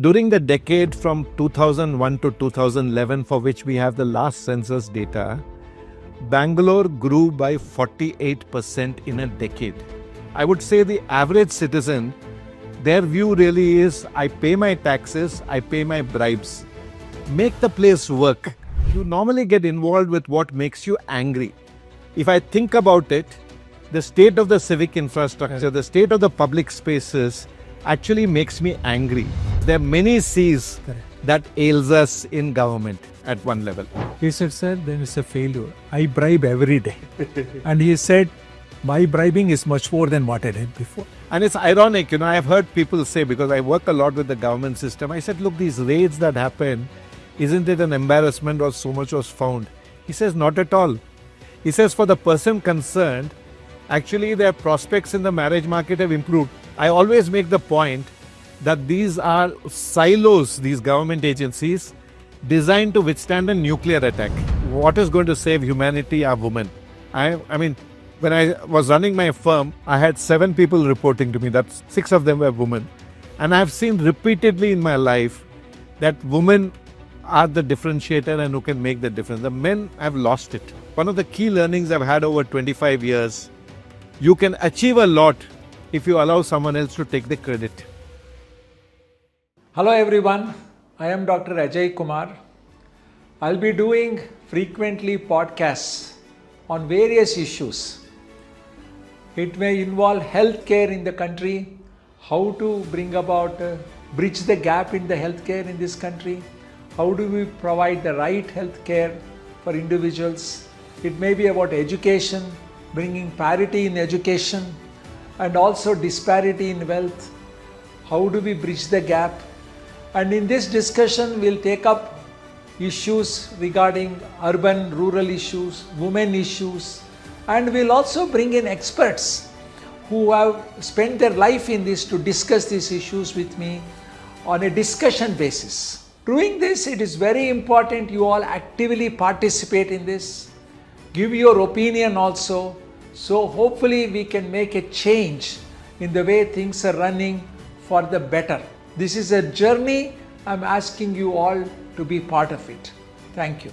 During the decade from 2001 to 2011, for which we have the last census data, Bangalore grew by 48% in a decade. I would say the average citizen, their view really is I pay my taxes, I pay my bribes. Make the place work. You normally get involved with what makes you angry. If I think about it, the state of the civic infrastructure, the state of the public spaces actually makes me angry. There are many C's that ails us in government at one level. He said, sir, there is a failure. I bribe every day. And he said, my bribing is much more than what I did before. And it's ironic, I have heard people say, because I work a lot with the government system, I said, look, these raids that happen, isn't it an embarrassment or so much was found? He says, not at all. He says, for the person concerned, actually their prospects in the marriage market have improved. I always make the point that these are silos, these government agencies, designed to withstand a nuclear attack. What is going to save humanity are women. I mean, when I was running my firm, I had 7 people reporting to me. That's 6 of them were women. And I've seen repeatedly in my life that women are the differentiator and who can make the difference. The men have lost it. One of the key learnings I've had over 25 years, you can achieve a lot if you allow someone else to take the credit. Hello everyone, I am Dr. Ajay Kumar. I'll be doing frequently podcasts on various issues. It may involve healthcare in the country, how to bring about, bridge the gap in the healthcare in this country, how do we provide the right healthcare for individuals. It may be about education, bringing parity in education and also disparity in wealth. How do we bridge the gap? And in this discussion, we'll take up issues regarding urban, rural issues, women issues, and we'll also bring in experts who have spent their life in this to discuss these issues with me on a discussion basis. Doing this, it is very important you all actively participate in this, give your opinion also, so hopefully we can make a change in the way things are running for the better. This is a journey. I'm asking you all to be part of it. Thank you.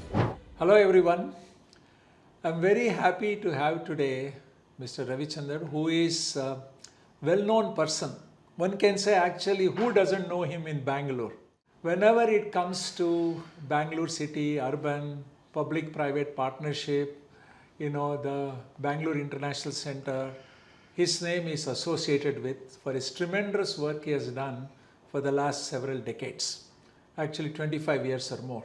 Hello everyone. I'm very happy to have today Mr. Ravichandar, who is a well-known person. One can say actually who doesn't know him in Bangalore. Whenever it comes to Bangalore city, urban, public-private partnership, the Bangalore International Center, his name is associated with for his tremendous work he has done for the last several decades, actually 25 years or more.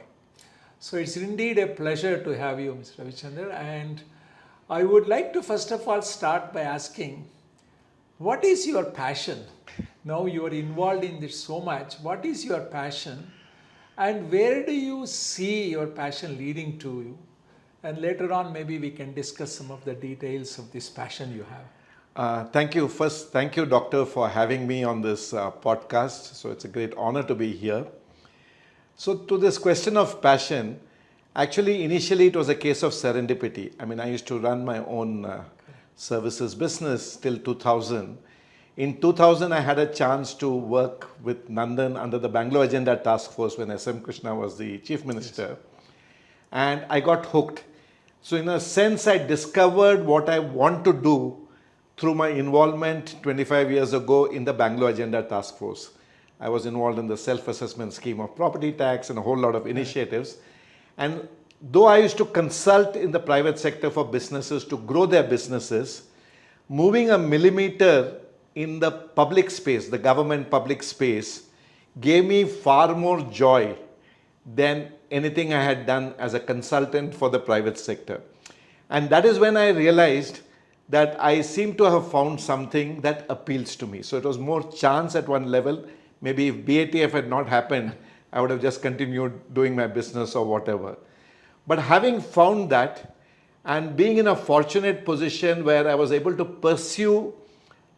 So it's indeed a pleasure to have you, Mr. Ravichandar, and I would like to first of all start by asking, what is your passion? Now you are involved in this so much. What is your passion and where do you see your passion leading to you? And later on, maybe we can discuss some of the details of this passion you have. Thank you. First, thank you, Doctor, for having me on this podcast. So it's a great honor to be here. So to this question of passion, actually, initially it was a case of serendipity. I mean, I used to run my own services business till 2000. In 2000, I had a chance to work with Nandan under the Bangalore Agenda Task Force when S.M. Krishna was the Chief Minister. Yes. And I got hooked. So in a sense, I discovered what I want to do through my involvement 25 years ago in the Bangalore Agenda Task Force. I was involved in the self-assessment scheme of property tax and a whole lot of initiatives. And though I used to consult in the private sector for businesses to grow their businesses, moving a millimeter in the public space, the government public space, gave me far more joy than anything I had done as a consultant for the private sector. And that is when I realized that I seem to have found something that appeals to me. So it was more chance at one level. Maybe if BATF had not happened, I would have just continued doing my business or whatever. But having found that and being in a fortunate position where I was able to pursue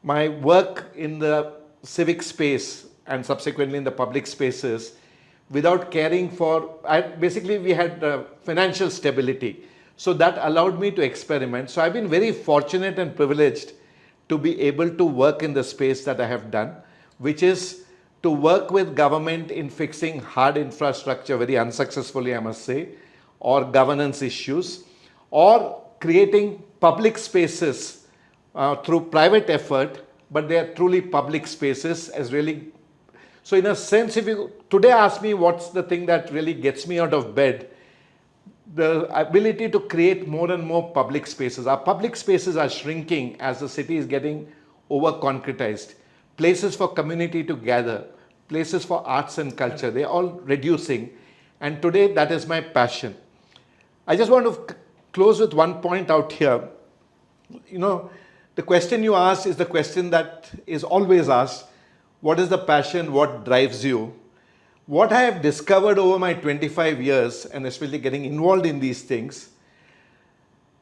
my work in the civic space and subsequently in the public spaces without caring for, we had financial stability. So that allowed me to experiment. So I've been very fortunate and privileged to be able to work in the space that I have done, which is to work with government in fixing hard infrastructure very unsuccessfully, I must say, or governance issues, or creating public spaces through private effort, but they are truly public spaces as really. So in a sense, if you today ask me what's the thing that really gets me out of bed, the ability to create more and more public spaces. Our public spaces are shrinking as the city is getting over concretized. Places for community to gather, places for arts and culture, they're all reducing. And today that is my passion. I just want to close with one point out here. You know, the question you asked is the question that is always asked. What is the passion? What drives you? What I have discovered over my 25 years, and especially getting involved in these things,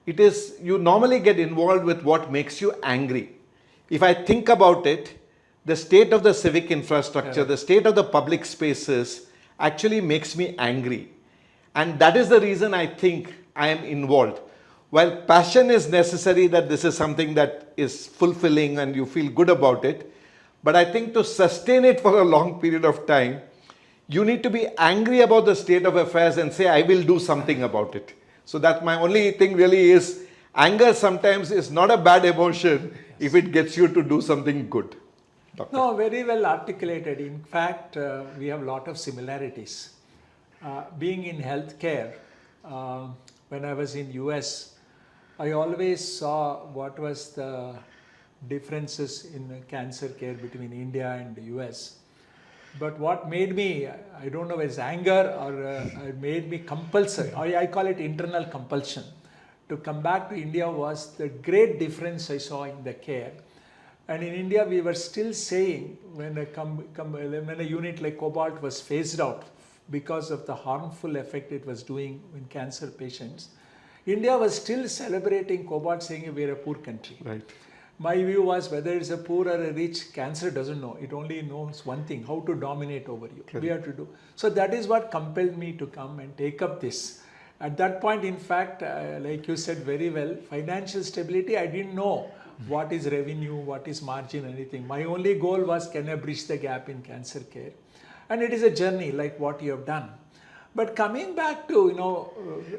it is you normally get involved with what makes you angry. If I think about it, the state of the civic infrastructure, the state of the public spaces actually makes me angry. And that is the reason I think I am involved. While passion is necessary, that this is something that is fulfilling and you feel good about it, but I think to sustain it for a long period of time, you need to be angry about the state of affairs and say, I will do something about it. So that my only thing really is, anger sometimes is not a bad emotion if it gets you to do something good. Doctor. No, very well articulated. In fact, we have a lot of similarities. Being in healthcare, when I was in US, I always saw what was the differences in cancer care between India and the US. But what made me, I don't know, is anger or it made me compulsory, I call it internal compulsion, to come back to India was the great difference I saw in the care. And in India, we were still saying when a unit like cobalt was phased out because of the harmful effect it was doing in cancer patients, India was still celebrating cobalt, saying we are a poor country. Right. My view was whether it's a poor or a rich, cancer doesn't know. It only knows one thing, how to dominate over you. Correct. We have to do. So that is what compelled me to come and take up this. At that point, in fact, like you said very well, financial stability, I didn't know what is revenue, what is margin, anything. My only goal was, can I bridge the gap in cancer care? And it is a journey like what you have done. But coming back to,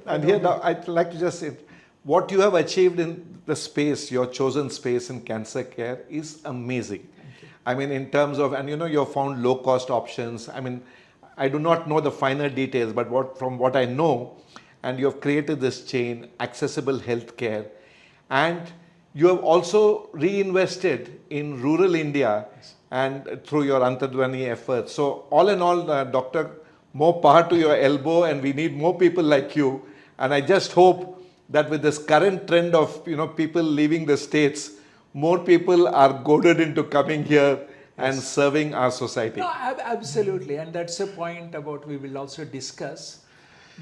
and here now I'd like to just say, what you have achieved in the space, your chosen space in cancer care is amazing. I mean, in terms of, and you have found low cost options. I mean, I do not know the finer details, but from what I know, and you have created this chain, accessible healthcare, and you have also reinvested in rural India and through your Antadwani efforts. So all in all, Doctor, more power to your elbow, and we need more people like you. And I just hope that with this current trend of people leaving the states, more people are goaded into coming here and serving our society. No, absolutely, and that's a point about we will also discuss.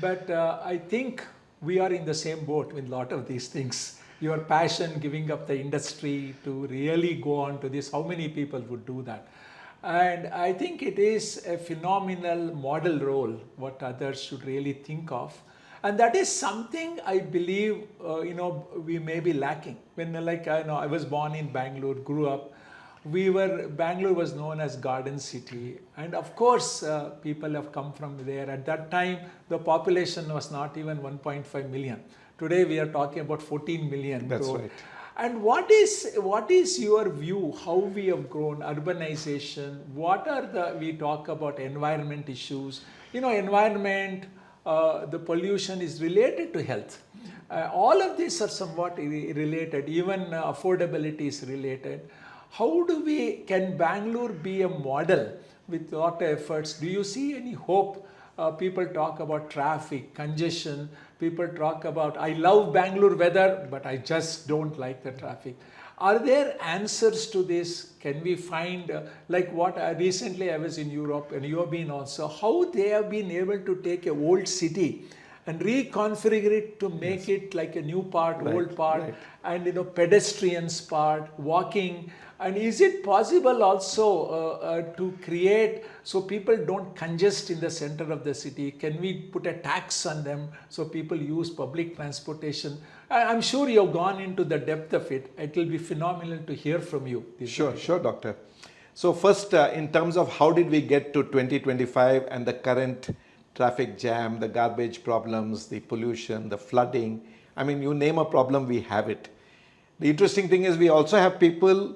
But I think we are in the same boat with a lot of these things. Your passion, giving up the industry to really go on to this, how many people would do that? And I think it is a phenomenal model role, what others should really think of. And that is something I believe, we may be lacking. When I was born in Bangalore, grew up, Bangalore was known as Garden City. And of course, people have come from there. At that time, the population was not even 1.5 million. Today, we are talking about 14 million. That's right. And what is your view, how we have grown, urbanization, we talk about environment issues, environment, the pollution is related to health. All of these are somewhat related, even affordability is related. How can Bangalore be a model with a lot of efforts? Do you see any hope? People talk about traffic, congestion. People talk about, I love Bangalore weather, but I just don't like the traffic. Are there answers to this? Can we find, recently I was in Europe and you have been also, how they have been able to take a old city and reconfigure it to make it like a new part, old part, and pedestrians part, walking. And is it possible also to create so people don't congest in the center of the city? Can we put a tax on them so people use public transportation? I'm sure you have gone into the depth of it. It will be phenomenal to hear from you. Sure, Doctor. So first, in terms of how did we get to 2025 and the current traffic jam, the garbage problems, the pollution, the flooding, I mean, you name a problem, we have it. The interesting thing is we also have people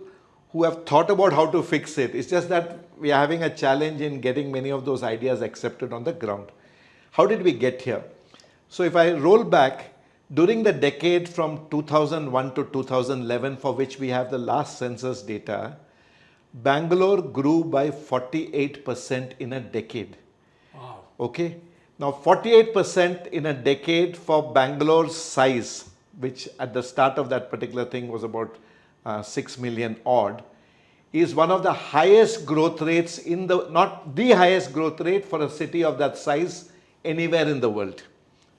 who have thought about how to fix it. It's just that we are having a challenge in getting many of those ideas accepted on the ground. How did we get here? So if I roll back, during the decade from 2001 to 2011, for which we have the last census data, Bangalore grew by 48% in a decade. Wow. Okay. Now 48% in a decade for Bangalore's size, which at the start of that particular thing was about 6 million odd, is one of the highest growth rates in the, not the highest growth rate for a city of that size anywhere in the world.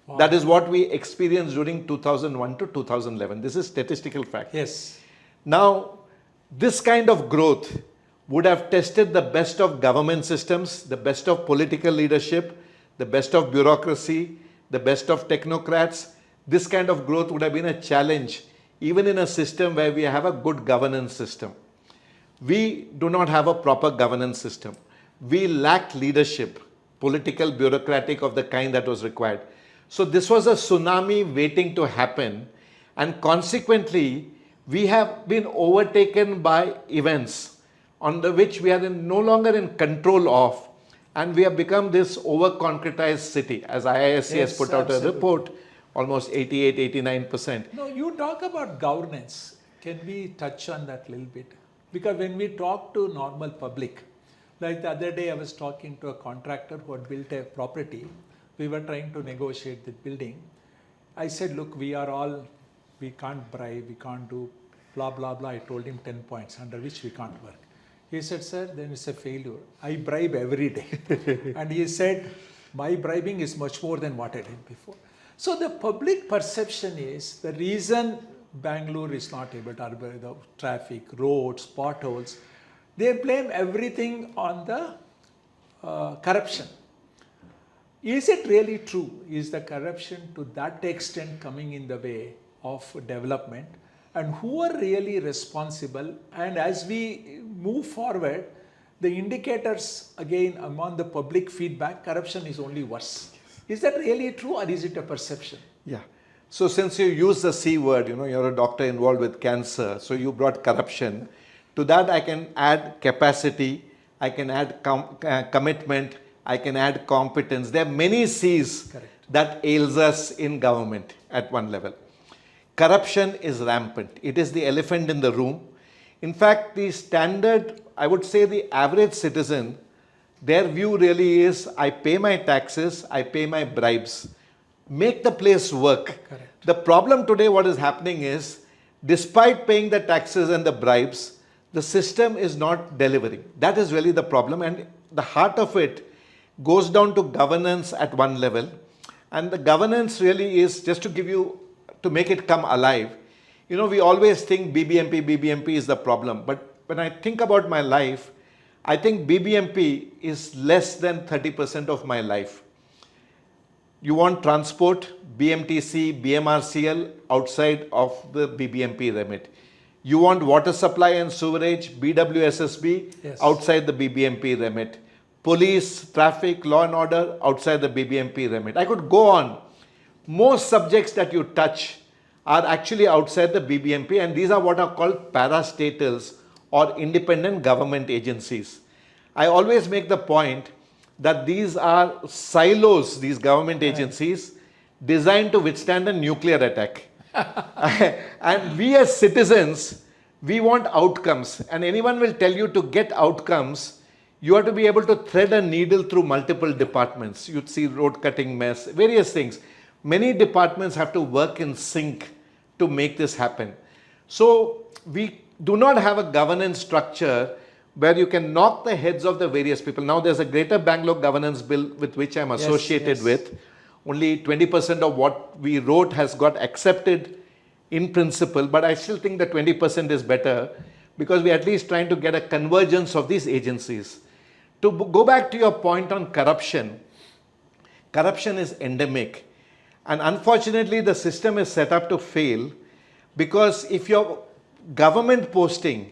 Wow. That is what we experienced during 2001 to 2011. This is statistical fact. Yes. Now, this kind of growth would have tested the best of government systems, the best of political leadership, the best of bureaucracy, the best of technocrats. This kind of growth would have been a challenge, even in a system where we have a good governance system. We do not have a proper governance system. We lack leadership, political, bureaucratic of the kind that was required. So this was a tsunami waiting to happen, and consequently, we have been overtaken by events on the which we are no longer in control of, and we have become this over-concretized city. As IISC has put out a report, almost 88-89%. No, you talk about governance. Can we touch on that a little bit? Because when we talk to normal public, like the other day I was talking to a contractor who had built a property. We were trying to negotiate the building. I said, look, we can't bribe, we can't do blah, blah, blah. I told him 10 points under which we can't work. He said, sir, then it's a failure. I bribe every day. And he said, my bribing is much more than what I did before. So the public perception is the reason Bangalore is not able to urban the traffic, roads, potholes, they blame everything on the corruption. Is it really true? Is the corruption to that extent coming in the way of development? And who are really responsible? And as we move forward, the indicators again among the public feedback, corruption is only worse. Is that really true, or is it a perception? Yeah. So since you use the C word, you're a doctor involved with cancer, so you brought corruption. To that I can add capacity, I can add commitment, I can add competence. There are many C's Correct. that ails us in government at one level. Corruption is rampant. It is the elephant in the room. In fact, the standard, I would say the average citizen, their view really is, I pay my taxes, I pay my bribes. Make the place work. Correct. The problem today, what is happening is, despite paying the taxes and the bribes, the system is not delivering. That is really the problem, and the heart of it goes down to governance at one level. And the governance really is, just to give you, to make it come alive, we always think BBMP is the problem. But when I think about my life, I think BBMP is less than 30% of my life. You want transport, BMTC, BMRCL outside of the BBMP remit. You want water supply and sewerage, BWSSB, yes, outside the BBMP remit. Police, traffic, law and order, outside the BBMP remit. I could go on. Most subjects that you touch are actually outside the BBMP, and these are what are called parastatals or independent government agencies. I always make the point that these are silos, these government agencies, designed to withstand a nuclear attack. And we as citizens, we want outcomes, and anyone will tell you to get outcomes, you have to be able to thread a needle through multiple departments. You'd see road cutting mess, various things. Many departments have to work in sync to make this happen. So we do not have a governance structure where you can knock the heads of the various people. Now there's a Greater Bangalore Governance Bill with which I'm associated with. Only 20% of what we wrote has got accepted in principle, but I still think that 20% is better because we're at least trying to get a convergence of these agencies. To go back to your point on corruption, corruption is endemic. And unfortunately, the system is set up to fail because if your government posting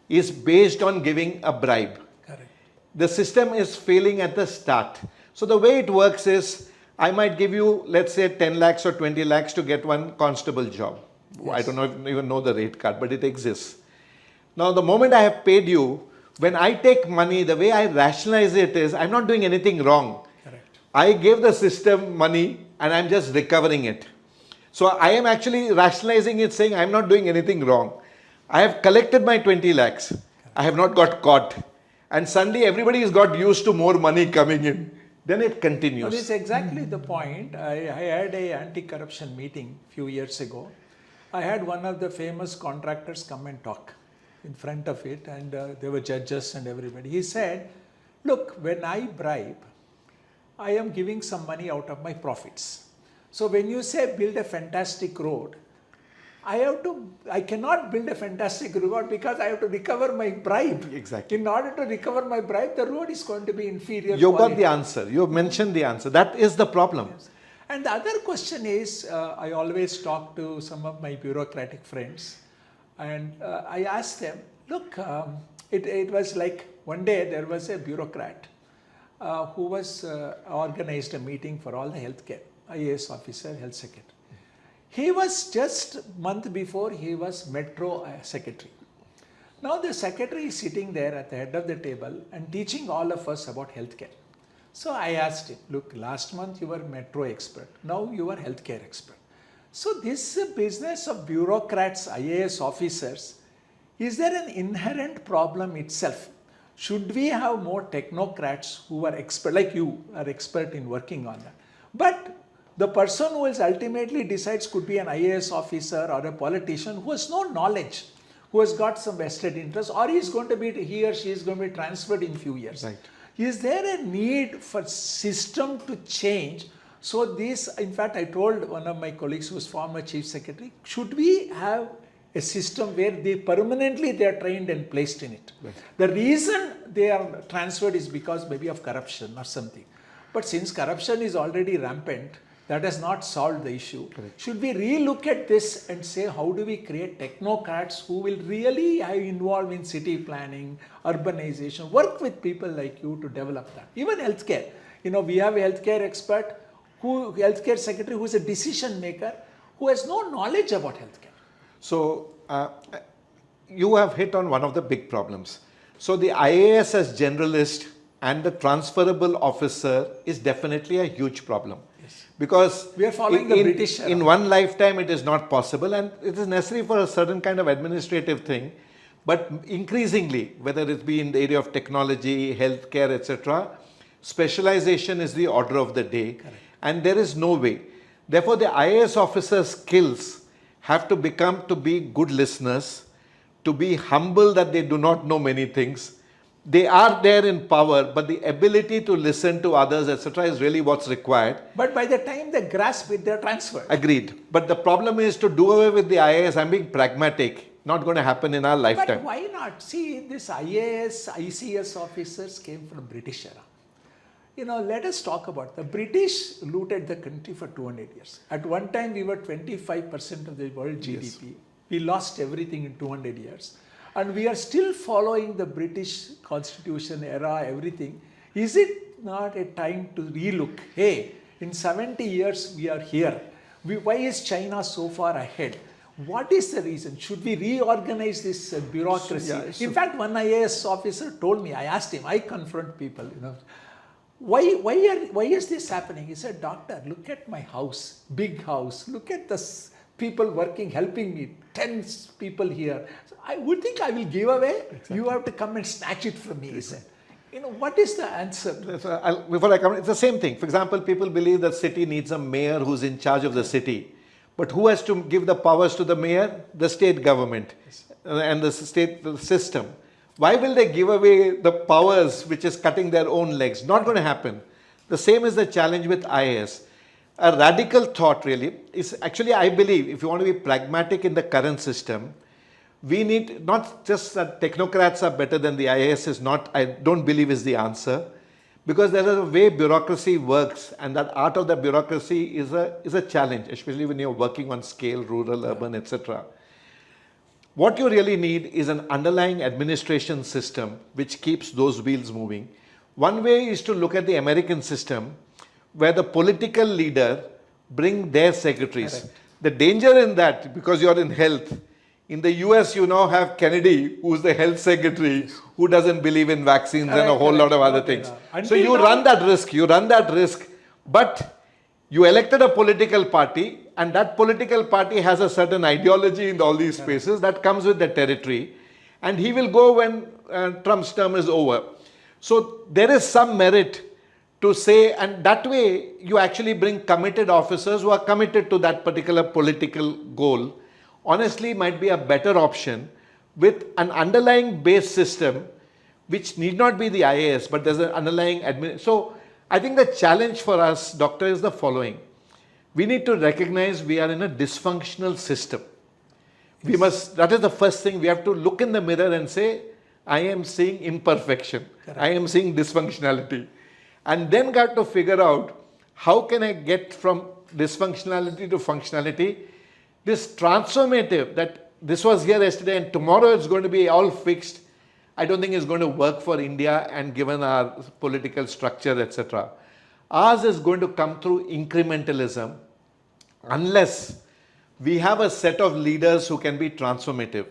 is based on giving a bribe. Correct. The system is failing at the start. So the way it works is, I might give you, let's say 10 lakhs or 20 lakhs to get one constable job. I don't even know the rate card, but it exists. Now the moment I have paid you, when I take money, the way I rationalize it is, I'm not doing anything wrong. Correct. I gave the system money and I'm just recovering it. So I am actually rationalizing it, saying I'm not doing anything wrong. I have collected my 20 lakhs. I have not got caught. And suddenly everybody has got used to more money coming in. Then it continues. This is exactly the point. I had a anti-corruption meeting a few years ago. I had one of the famous contractors come and talk in front of it, and there were judges and everybody. He said, look, when I bribe, I am giving some money out of my profits. So when you say build a fantastic road, I cannot build a fantastic road because I have to recover my bribe. Exactly. In order to recover my bribe, the road is going to be inferior. You quality. got the answer. You have mentioned the answer. That is the problem. Yes. And the other question is, I always talk to some of my bureaucratic friends, and I asked them, look, it was like one day there was a bureaucrat who was organized a meeting for all the healthcare, IAS officer, health secretary. He was just a month before, he was metro secretary. Now the secretary is sitting there at the head of the table and teaching all of us about healthcare. So I asked him, look, last month you were metro expert, now you are healthcare expert. So this business of bureaucrats, IAS officers, is there an inherent problem itself? Should we have more technocrats who are expert, like you are expert in working on that? But the person who will ultimately decides could be an IAS officer or a politician who has no knowledge, who has got some vested interest, or he or she is going to be transferred in few years. Right. Is there a need for system to change? So this, in fact, I told one of my colleagues who was former chief secretary, should we have a system where they are trained and placed in it? Right. The reason they are transferred is because maybe of corruption or something. But since corruption is already rampant, that has not solved the issue. Correct. Should we relook at this and say, how do we create technocrats who will really have involved in city planning, urbanization, work with people like you to develop that? Even healthcare. We have a healthcare expert, healthcare secretary who is a decision maker, who has no knowledge about healthcare. So you have hit on one of the big problems. So the IAS as generalist and the transferable officer is definitely a huge problem. Yes. Because we are following the British era. In one lifetime it is not possible, and it is necessary for a certain kind of administrative thing. But increasingly, whether it be in the area of technology, healthcare, etc., specialization is the order of the day. Correct. And there is no way. Therefore, the IAS officer's skills have to become to be good listeners, to be humble that they do not know many things. They are there in power, but the ability to listen to others, etc., is really what's required. But by the time they grasp it, they're transferred. Agreed. But the problem is to do away with the IAS. I'm being pragmatic. Not going to happen in our lifetime. But why not? See, this IAS, ICS officers came from British era. Let us talk about the British looted the country for 200 years. At one time, we were 25% of the world GDP. Yes. We lost everything in 200 years. And we are still following the British constitution era, everything. Is it not a time to relook? Hey, in 70 years, we are here. Why is China so far ahead? What is the reason? Should we reorganize this bureaucracy? In fact, one IAS officer told me, I asked him, I confront people, why is this happening? He said, doctor, look at my house, big house. Look at the people working, helping me, 10 people here. So I would think I will give away. Exactly. You have to come and snatch it from me, he said. What is the answer? Before I come, it's the same thing. For example, people believe that city needs a mayor who's in charge of the city. But who has to give the powers to the mayor? The state government and the state system. Why will they give away the powers which is cutting their own legs? Not going to happen. The same is the challenge with IAS. A radical thought really is actually, I believe, if you want to be pragmatic in the current system, we need not just that technocrats are better than the IAS is not, I don't believe is the answer, because there is a way bureaucracy works, and that art of the bureaucracy is a challenge, especially when you're working on scale, rural, urban, etc. What you really need is an underlying administration system which keeps those wheels moving. One way is to look at the American system where the political leader bring their secretaries. Correct. The danger in that, because you're in health, in the US you now have Kennedy, who's the health secretary, who doesn't believe in vaccines and a whole lot of other things. So you run that risk, but you elected a political party, and that political party has a certain ideology in all these spaces that comes with the territory, and he will go when Trump's term is over. So there is some merit to say, and that way you actually bring committed officers who are committed to that particular political goal. Honestly, might be a better option with an underlying base system, which need not be the IAS, but there's an underlying admin. So I think the challenge for us, doctor, is the following. We need to recognize we are in a dysfunctional system. We must, that is the first thing, we have to look in the mirror and say, I am seeing imperfection. Correct. I am seeing dysfunctionality. And then got to figure out how can I get from dysfunctionality to functionality. This transformative, that this was here yesterday and tomorrow it's going to be all fixed, I don't think is going to work for India and given our political structure, etc. Ours is going to come through incrementalism unless we have a set of leaders who can be transformative.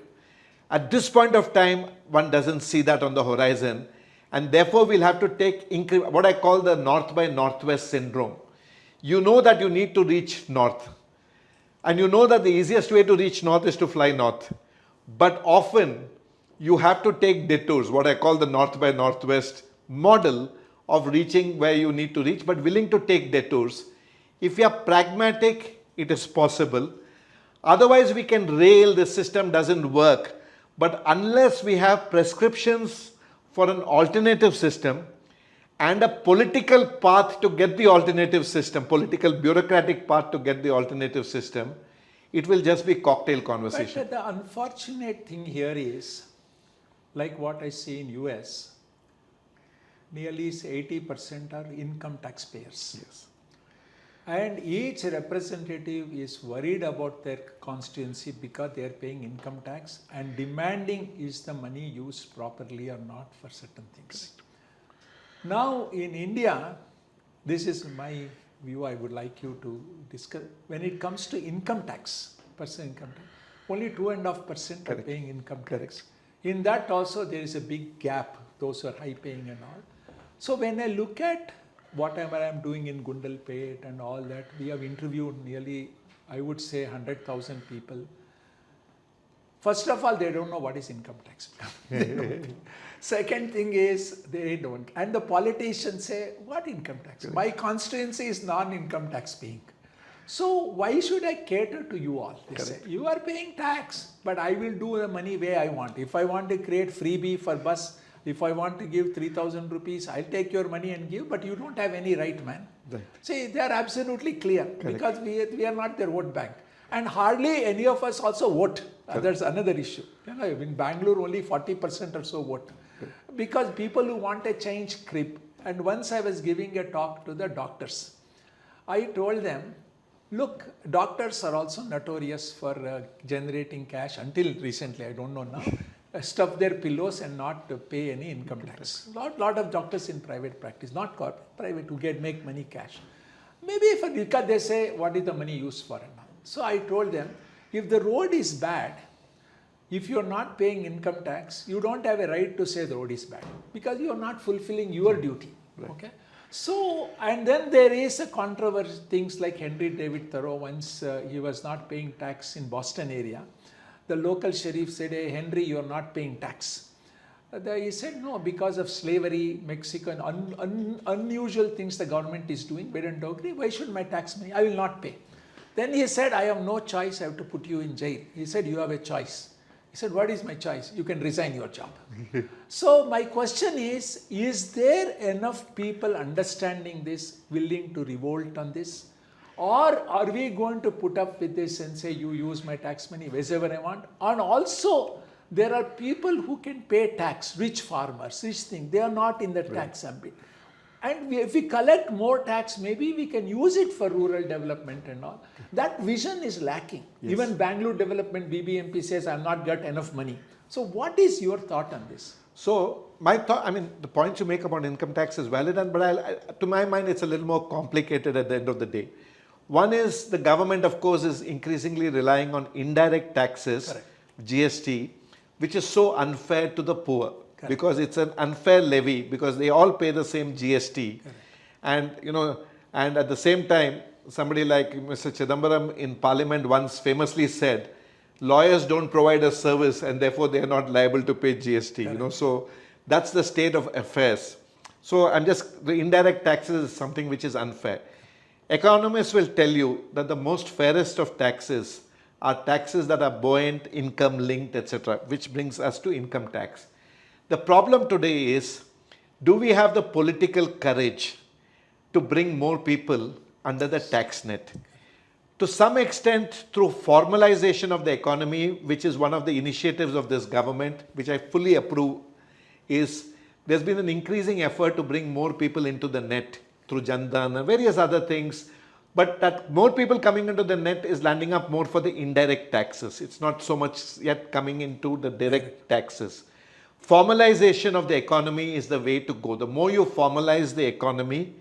At this point of time, one doesn't see that on the horizon, and therefore we'll have to take what I call the North by Northwest syndrome. You know that you need to reach north, and you know that the easiest way to reach north is to fly north. But often you have to take detours, what I call the North by Northwest model of reaching where you need to reach, but willing to take detours. If you are pragmatic, it is possible. Otherwise, we can rail, the system doesn't work. But unless we have prescriptions for an alternative system and a political path to get the alternative system, political bureaucratic path to get the alternative system, it will just be cocktail conversation. But the unfortunate thing here is, like what I see in US, nearly 80% are income taxpayers. Yes. And each representative is worried about their constituency because they are paying income tax and demanding is the money used properly or not for certain things. Correct. Now in India, this is my view, I would like you to discuss. When it comes to income tax, personal income tax, only 2.5% are paying income tax. Correct. In that also there is a big gap, those who are high paying and all. So when I look at whatever I'm doing in Gundalpet and all that, we have interviewed nearly, I would say, 100,000 people. First of all, they don't know what is income tax. Second thing is, they don't. And the politicians say, what income tax? My constituency is non-income tax paying. So why should I cater to you all? They say, you are paying tax, but I will do the money where I want. If I want to create freebie for bus, if I want to give 3,000 rupees, I'll take your money and give, but you don't have any right, man. Right. See, they are absolutely clear because we are not their vote bank. And hardly any of us also vote. That's another issue. You know, in Bangalore, only 40% or so vote. Because people who want a change creep. And once I was giving a talk to the doctors, I told them, look, doctors are also notorious for generating cash until recently, I don't know now. Stuff their pillows and not pay any income tax. Lot of doctors in private practice, not corporate, private, who make money cash. Maybe because they say, what is the money used for? And all. So I told them, if the road is bad, if you're not paying income tax, you don't have a right to say the road is bad because you're not fulfilling your duty. Right. Okay. So, and then there is a controversy, things like Henry David Thoreau, once he was not paying tax in Boston area. The local sheriff said, hey, Henry, you're not paying tax. He said, no, because of slavery, Mexican, unusual things the government is doing, we don't agree. Why should my tax money? I will not pay. Then he said, I have no choice. I have to put you in jail. He said, you have a choice. He said, what is my choice? You can resign your job. So my question is there enough people understanding this, willing to revolt on this? Or are we going to put up with this and say, you use my tax money wherever I want? And also, there are people who can pay tax, rich farmers, rich things. They are not in the tax ambit. And if we collect more tax, maybe we can use it for rural development and all. That vision is lacking. Yes. Even Bangalore Development BBMP says, I've not got enough money. So what is your thought on this? So my thought, I mean, the point you make about income tax is valid, but to my mind, it's a little more complicated at the end of the day. One is the government, of course, is increasingly relying on indirect taxes, Correct. GST, which is so unfair to the poor. Correct. Because it's an unfair levy, because they all pay the same GST. Correct. And, and at the same time, somebody like Mr. Chidambaram in Parliament once famously said, lawyers don't provide a service and therefore they are not liable to pay GST. So that's the state of affairs. So the indirect taxes is something which is unfair. Economists will tell you that the most fairest of taxes are taxes that are buoyant, income linked, etc., which brings us to income tax. The problem today is, do we have the political courage to bring more people under the tax net? To some extent, through formalization of the economy, which is one of the initiatives of this government, which I fully approve, there's been an increasing effort to bring more people into the net through Jandan and various other things. But that more people coming into the net is landing up more for the indirect taxes. It's not so much yet coming into the direct taxes. Formalization of the economy is the way to go. The more you formalize the economy,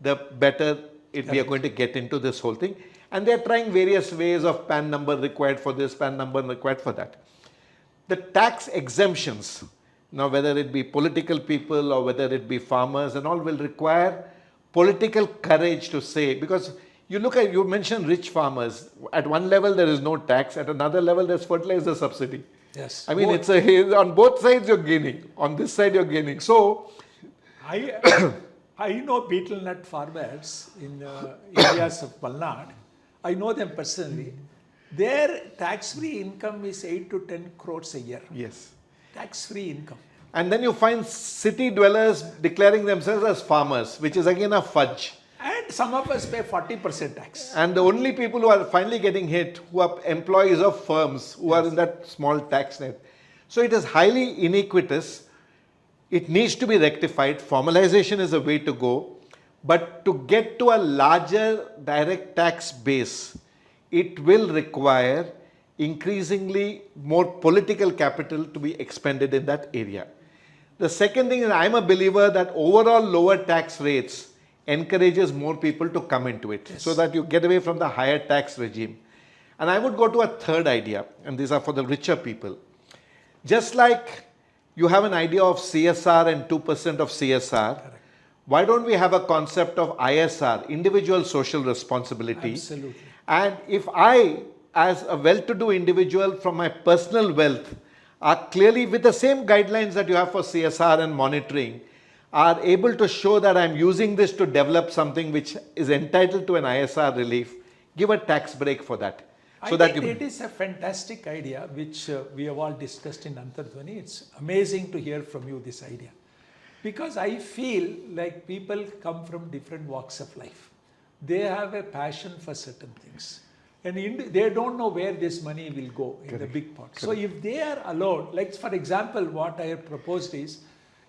the better we are going to get into this whole thing. And they're trying various ways of PAN number required for this, PAN number required for that. The tax exemptions, now whether it be political people or whether it be farmers and all, will require political courage to say, because you mentioned rich farmers. At one level there is no tax, at another level there's fertilizer subsidy. Yes. I mean, on both sides you're gaining. On this side you're gaining. So, I know betel nut farmers in areas of Malnad. I know them personally. Their tax-free income is 8 to 10 crores a year. yes. Tax-free income. And then you find city dwellers declaring themselves as farmers, which is again a fudge. And some of us pay 40% tax. And the only people who are finally getting hit, who are employees of firms, who are in that small tax net. So it is highly iniquitous. It needs to be rectified. Formalization is a way to go. But to get to a larger direct tax base, it will require increasingly more political capital to be expended in that area. The second thing is, I'm a believer that overall lower tax rates encourages more people to come into it, so that you get away from the higher tax regime. And I would go to a third idea, and these are for the richer people. Just like you have an idea of CSR and 2% of CSR, Correct. why don't we have a concept of ISR, individual social responsibility? Absolutely. And if I, as a well-to-do individual from my personal wealth, are clearly with the same guidelines that you have for CSR and monitoring, are able to show that I'm using this to develop something which is entitled to an ISR relief, give a tax break for that. I think it is a fantastic idea which we have all discussed in Antardhwani. It's amazing to hear from you this idea. Because I feel like people come from different walks of life. They have a passion for certain things. And they don't know where this money will go in the big pot. So if they are allowed, like for example, what I have proposed is,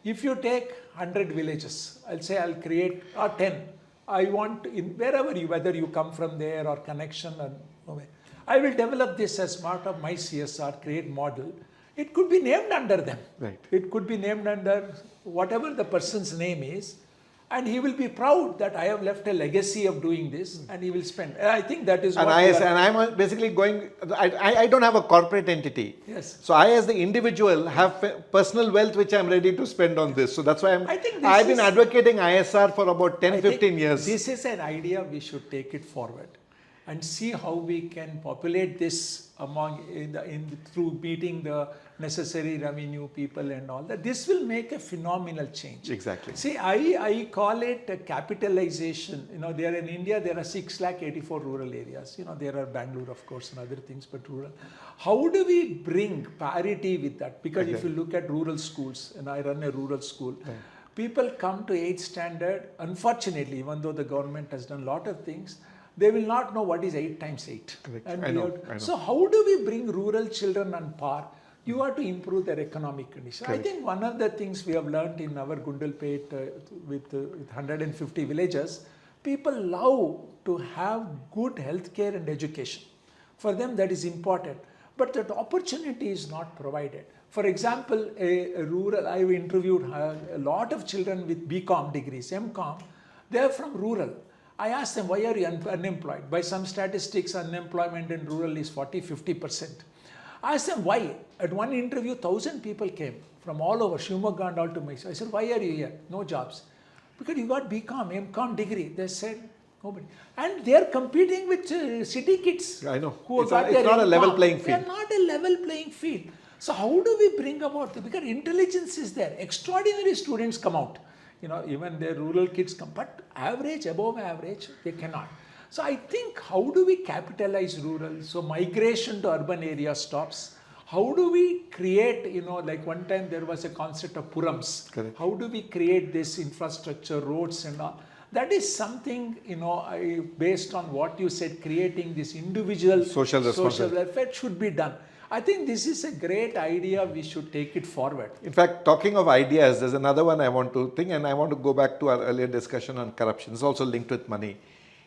if you take 100 villages, I'll say I'll create, or 10, I want, whether you come from there or connection, or I will develop this as part of my CSR, create model. It could be named under them. Right. It could be named under whatever the person's name is. And he will be proud that I have left a legacy of doing this, and he will spend. I think that is what and I'm basically going, I don't have a corporate entity. Yes. So I as the individual have personal wealth which I'm ready to spend on this. So that's why I've been advocating ISR for about 10-15 years. This is an idea we should take it forward and see how we can populate this through meeting the necessary revenue people and all that. This will make a phenomenal change. Exactly. See, I call it a capitalization. There in India, there are 684 rural areas. There are Bangalore, of course, and other things, but rural. How do we bring parity with that? Because if you look at rural schools, and I run a rural school, people come to 8th standard, unfortunately, even though the government has done a lot of things, they will not know what is 8 times 8. Correct. And I know. So how do we bring rural children on par? You have to improve their economic condition. I think one of the things we have learned in our Gundalpet with 150 villages, people love to have good healthcare and education. For them, that is important. But that opportunity is not provided. For example, a rural, I've interviewed a lot of children with BCom degrees, MCom. They are from rural. I asked them, why are you unemployed? By some statistics, unemployment in rural is 40-50%. I asked them why. At one interview, 1,000 people came from all over, Shivamogga and all to me. I said, why are you here? No jobs. Because you got BCom, MCom degree. They said, nobody. And they are competing with city kids. I know. Who It's got not their a level MCom. playing They field. are not a level playing field. So how do we bring about this? Because intelligence is there. Extraordinary students come out. Even the rural kids come. But average, above average, they cannot. So I think, how do we capitalize rural? So migration to urban areas stops. How do we create, like one time there was a concept of purams. Correct. How do we create this infrastructure, roads and all? That is something, based on what you said, creating this individual Social responsibility. welfare should be done. I think this is a great idea. We should take it forward. In fact, talking of ideas, there's another one I want to think, and I want to go back to our earlier discussion on corruption. It's also linked with money.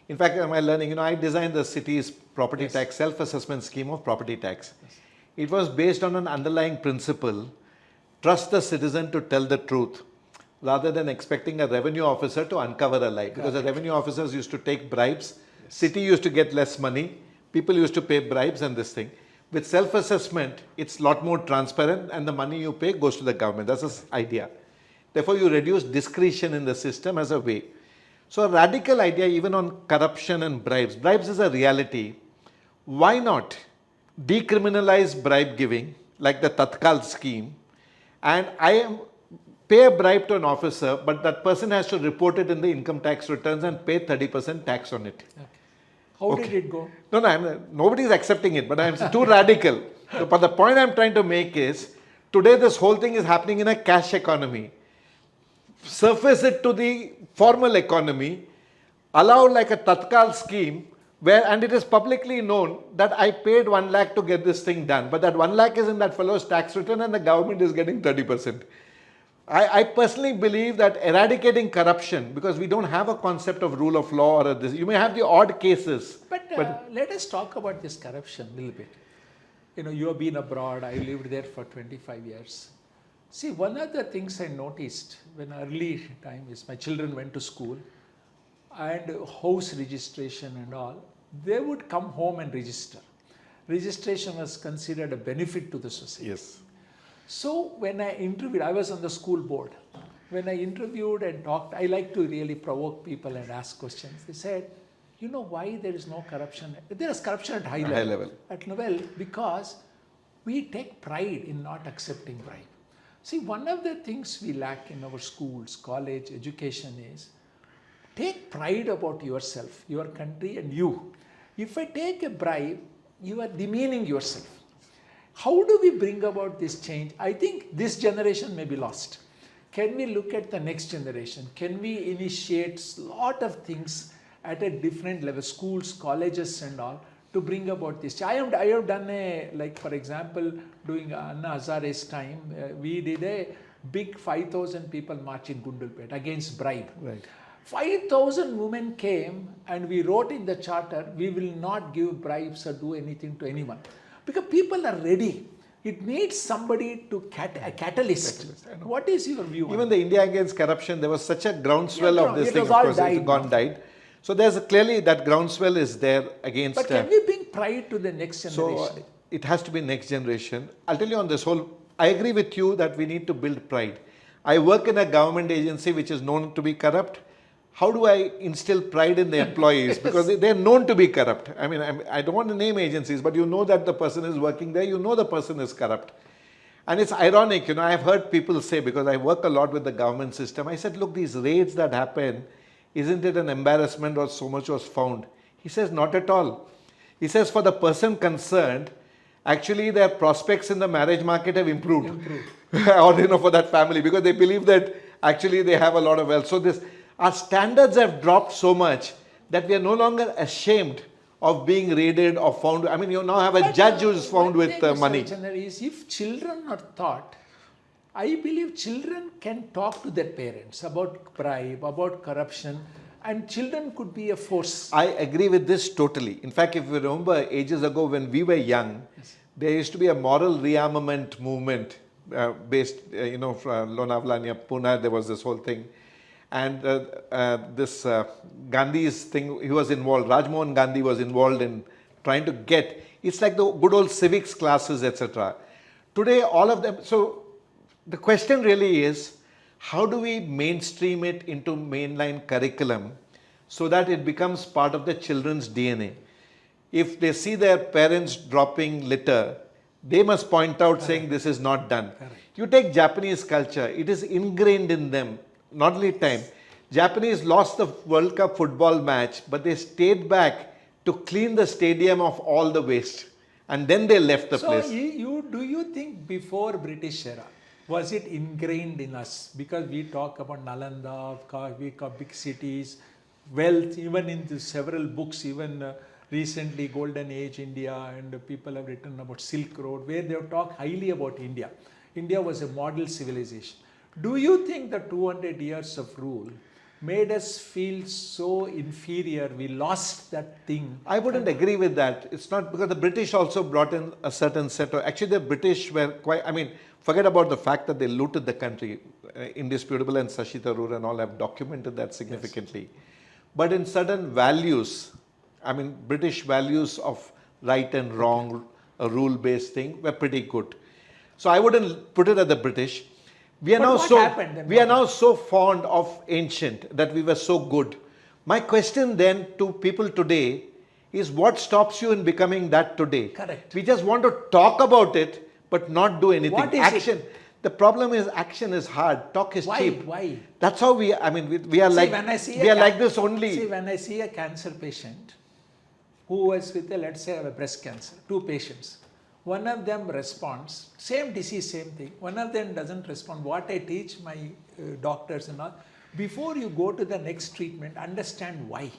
In fact, am I learning, I designed the city's property tax, self-assessment scheme of property tax. Yes. It was based on an underlying principle, trust the citizen to tell the truth, rather than expecting a revenue officer to uncover a lie. Because the revenue officers used to take bribes, city used to get less money, people used to pay bribes and this thing. With self-assessment, it's a lot more transparent and the money you pay goes to the government. That's the idea. Therefore, you reduce discretion in the system as a way. So a radical idea even on corruption and bribes. Bribes is a reality. Why not decriminalize bribe giving like the Tatkal scheme, and pay a bribe to an officer, but that person has to report it in the income tax returns and pay 30% tax on it. Okay. How did it go? No, nobody is accepting it, but I'm too radical. So, but the point I'm trying to make is, today this whole thing is happening in a cash economy. Surface it to the formal economy, allow like a Tatkal scheme, and it is publicly known that I paid 1 lakh to get this thing done, but that 1 lakh is in that fellow's tax return and the government is getting 30%. I personally believe that eradicating corruption, because we don't have a concept of rule of law or this, you may have the odd cases. But let us talk about this corruption a little bit. You have been abroad, I lived there for 25 years. See, one of the things I noticed when early time is my children went to school and house registration and all, they would come home and register. Registration was considered a benefit to the society. Yes. So when I interviewed, I was on the school board. When I interviewed and talked, I like to really provoke people and ask questions. They said, why there is no corruption? There is corruption at high level. At level, because we take pride in not accepting bribe. See, one of the things we lack in our schools, college, education is, take pride about yourself, your country and you. If I take a bribe, you are demeaning yourself. How do we bring about this change? I think this generation may be lost. Can we look at the next generation? Can we initiate a lot of things at a different level, schools, colleges and all, to bring about this? I have done for example, during Anna Hazare's time, we did a big 5,000 people march in Gundalpet against bribe. Right. 5,000 women came and we wrote in the charter, we will not give bribes or do anything to anyone. Because people are ready. It needs somebody to a catalyst. What is your view? Even the India Against Corruption, there was such a groundswell of this thing. Of course, it gone died. So there's clearly that groundswell is there against. But can we bring pride to the next generation? So it has to be next generation. I'll tell you on this whole, I agree with you that we need to build pride. I work in a government agency which is known to be corrupt. How do I instill pride in the employees? Because they're known to be corrupt. I mean, I don't want to name agencies, but you know that the person is working there, you know the person is corrupt. And it's ironic, I've heard people say, because I work a lot with the government system, I said, look, these raids that happen, isn't it an embarrassment or so much was found? He says, not at all. He says, for the person concerned, actually their prospects in the marriage market have improved. Or, for that family, because they believe that actually they have a lot of wealth. So our standards have dropped so much that we are no longer ashamed of being raided or found. I mean, you now have a judge who is found with money. Ravichandar, is if children are taught, I believe children can talk to their parents about bribe, about corruption, and children could be a force. I agree with this totally. In fact, if you remember ages ago when we were young, there used to be a moral rearmament movement based, from Lonavala near Pune, there was this whole thing. And this Gandhi's thing, he was involved, Rajmohan Gandhi was involved in trying to get, it's like the good old civics classes, etc. Today, all of them, so the question really is, how do we mainstream it into mainline curriculum so that it becomes part of the children's DNA? If they see their parents dropping litter, they must point out saying this is not done. Correct. You take Japanese culture, it is ingrained in them, not only time. Japanese lost the World Cup football match, but they stayed back to clean the stadium of all the waste. And then they left the place. So, do you think before British era, was it ingrained in us? Because we talk about Nalanda, we talk big cities, wealth, even in the several books, even recently Golden Age India, and people have written about Silk Road, where they have talked highly about India. India was a model civilization. Do you think the 200 years of rule made us feel so inferior? We lost that thing. I wouldn't agree with that. It's not because the British also brought in a certain set of, actually the British were quite, forget about the fact that they looted the country. Indisputable, and Sashi Tharoor and all have documented that significantly. Yes. But in certain values, British values of right and wrong, a rule-based thing, were pretty good. So I wouldn't put it at the British. We are now so fond of ancient that we were so good. My question then to people today is, what stops you in becoming that today? Correct. We just want to talk about it, but not do anything. What is action. It? The problem is action is hard. Talk is cheap. Why? That's how we are like this only. See, when I see a cancer patient who was with let's say a breast cancer, two patients. One of them responds, same disease, same thing. One of them doesn't respond. What I teach my doctors and all, before you go to the next treatment, understand why.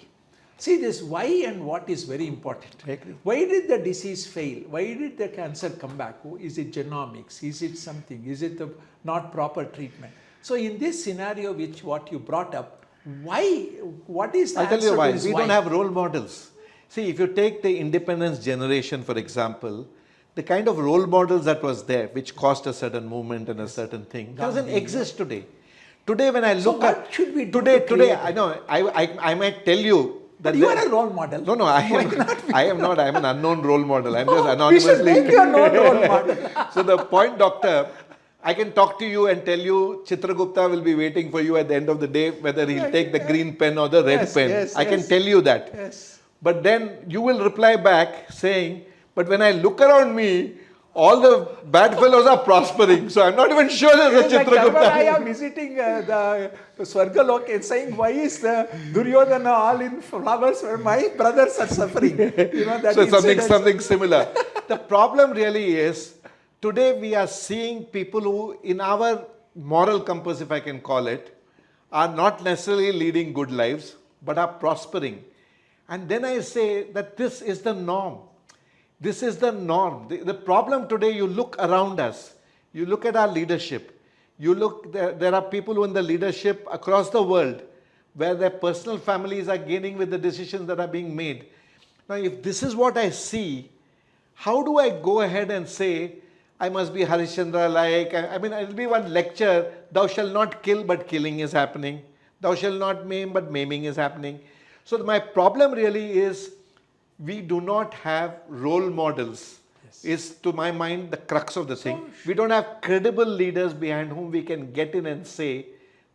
See, this why and what is very important. Why did the disease fail? Why did the cancer come back? Is it genomics? Is it something? Is it the not proper treatment? So in this scenario, what you brought up, why? What is the answer? I'll tell you why. We don't have role models. See, if you take the independence generation, for example, the kind of role models that was there, which caused a certain movement and a certain thing, doesn't exist today. Today, when I look at should we do today, I know I might tell you that but you are a role model. No, I am not. I am an unknown role model. I'm just anonymously. We should make you a role model. So the point, doctor, I can talk to you and tell you Chitragupta will be waiting for you at the end of the day, whether he'll take the green pen or the red pen. I can tell you that. Yes. But then you will reply back saying, but when I look around me, all the bad fellows are prospering. So I'm not even sure there's a Chitragupta. I am visiting the Swargalok and saying, why is the Duryodhana all in flowers where my brothers are suffering? So something similar. The problem really is, today we are seeing people who, in our moral compass, if I can call it, are not necessarily leading good lives, but are prospering. And then I say that this is the norm. This is the norm. The problem today, you look around us, you look at our leadership, there are people who in the leadership across the world where their personal families are gaining with the decisions that are being made. Now, if this is what I see, how do I go ahead and say, I must be Harishchandra like, it'll be one lecture, thou shalt not kill, but killing is happening. Thou shalt not maim, but maiming is happening. So my problem really is, we do not have role models, is to my mind the crux of the thing. We don't have credible leaders behind whom we can get in and say,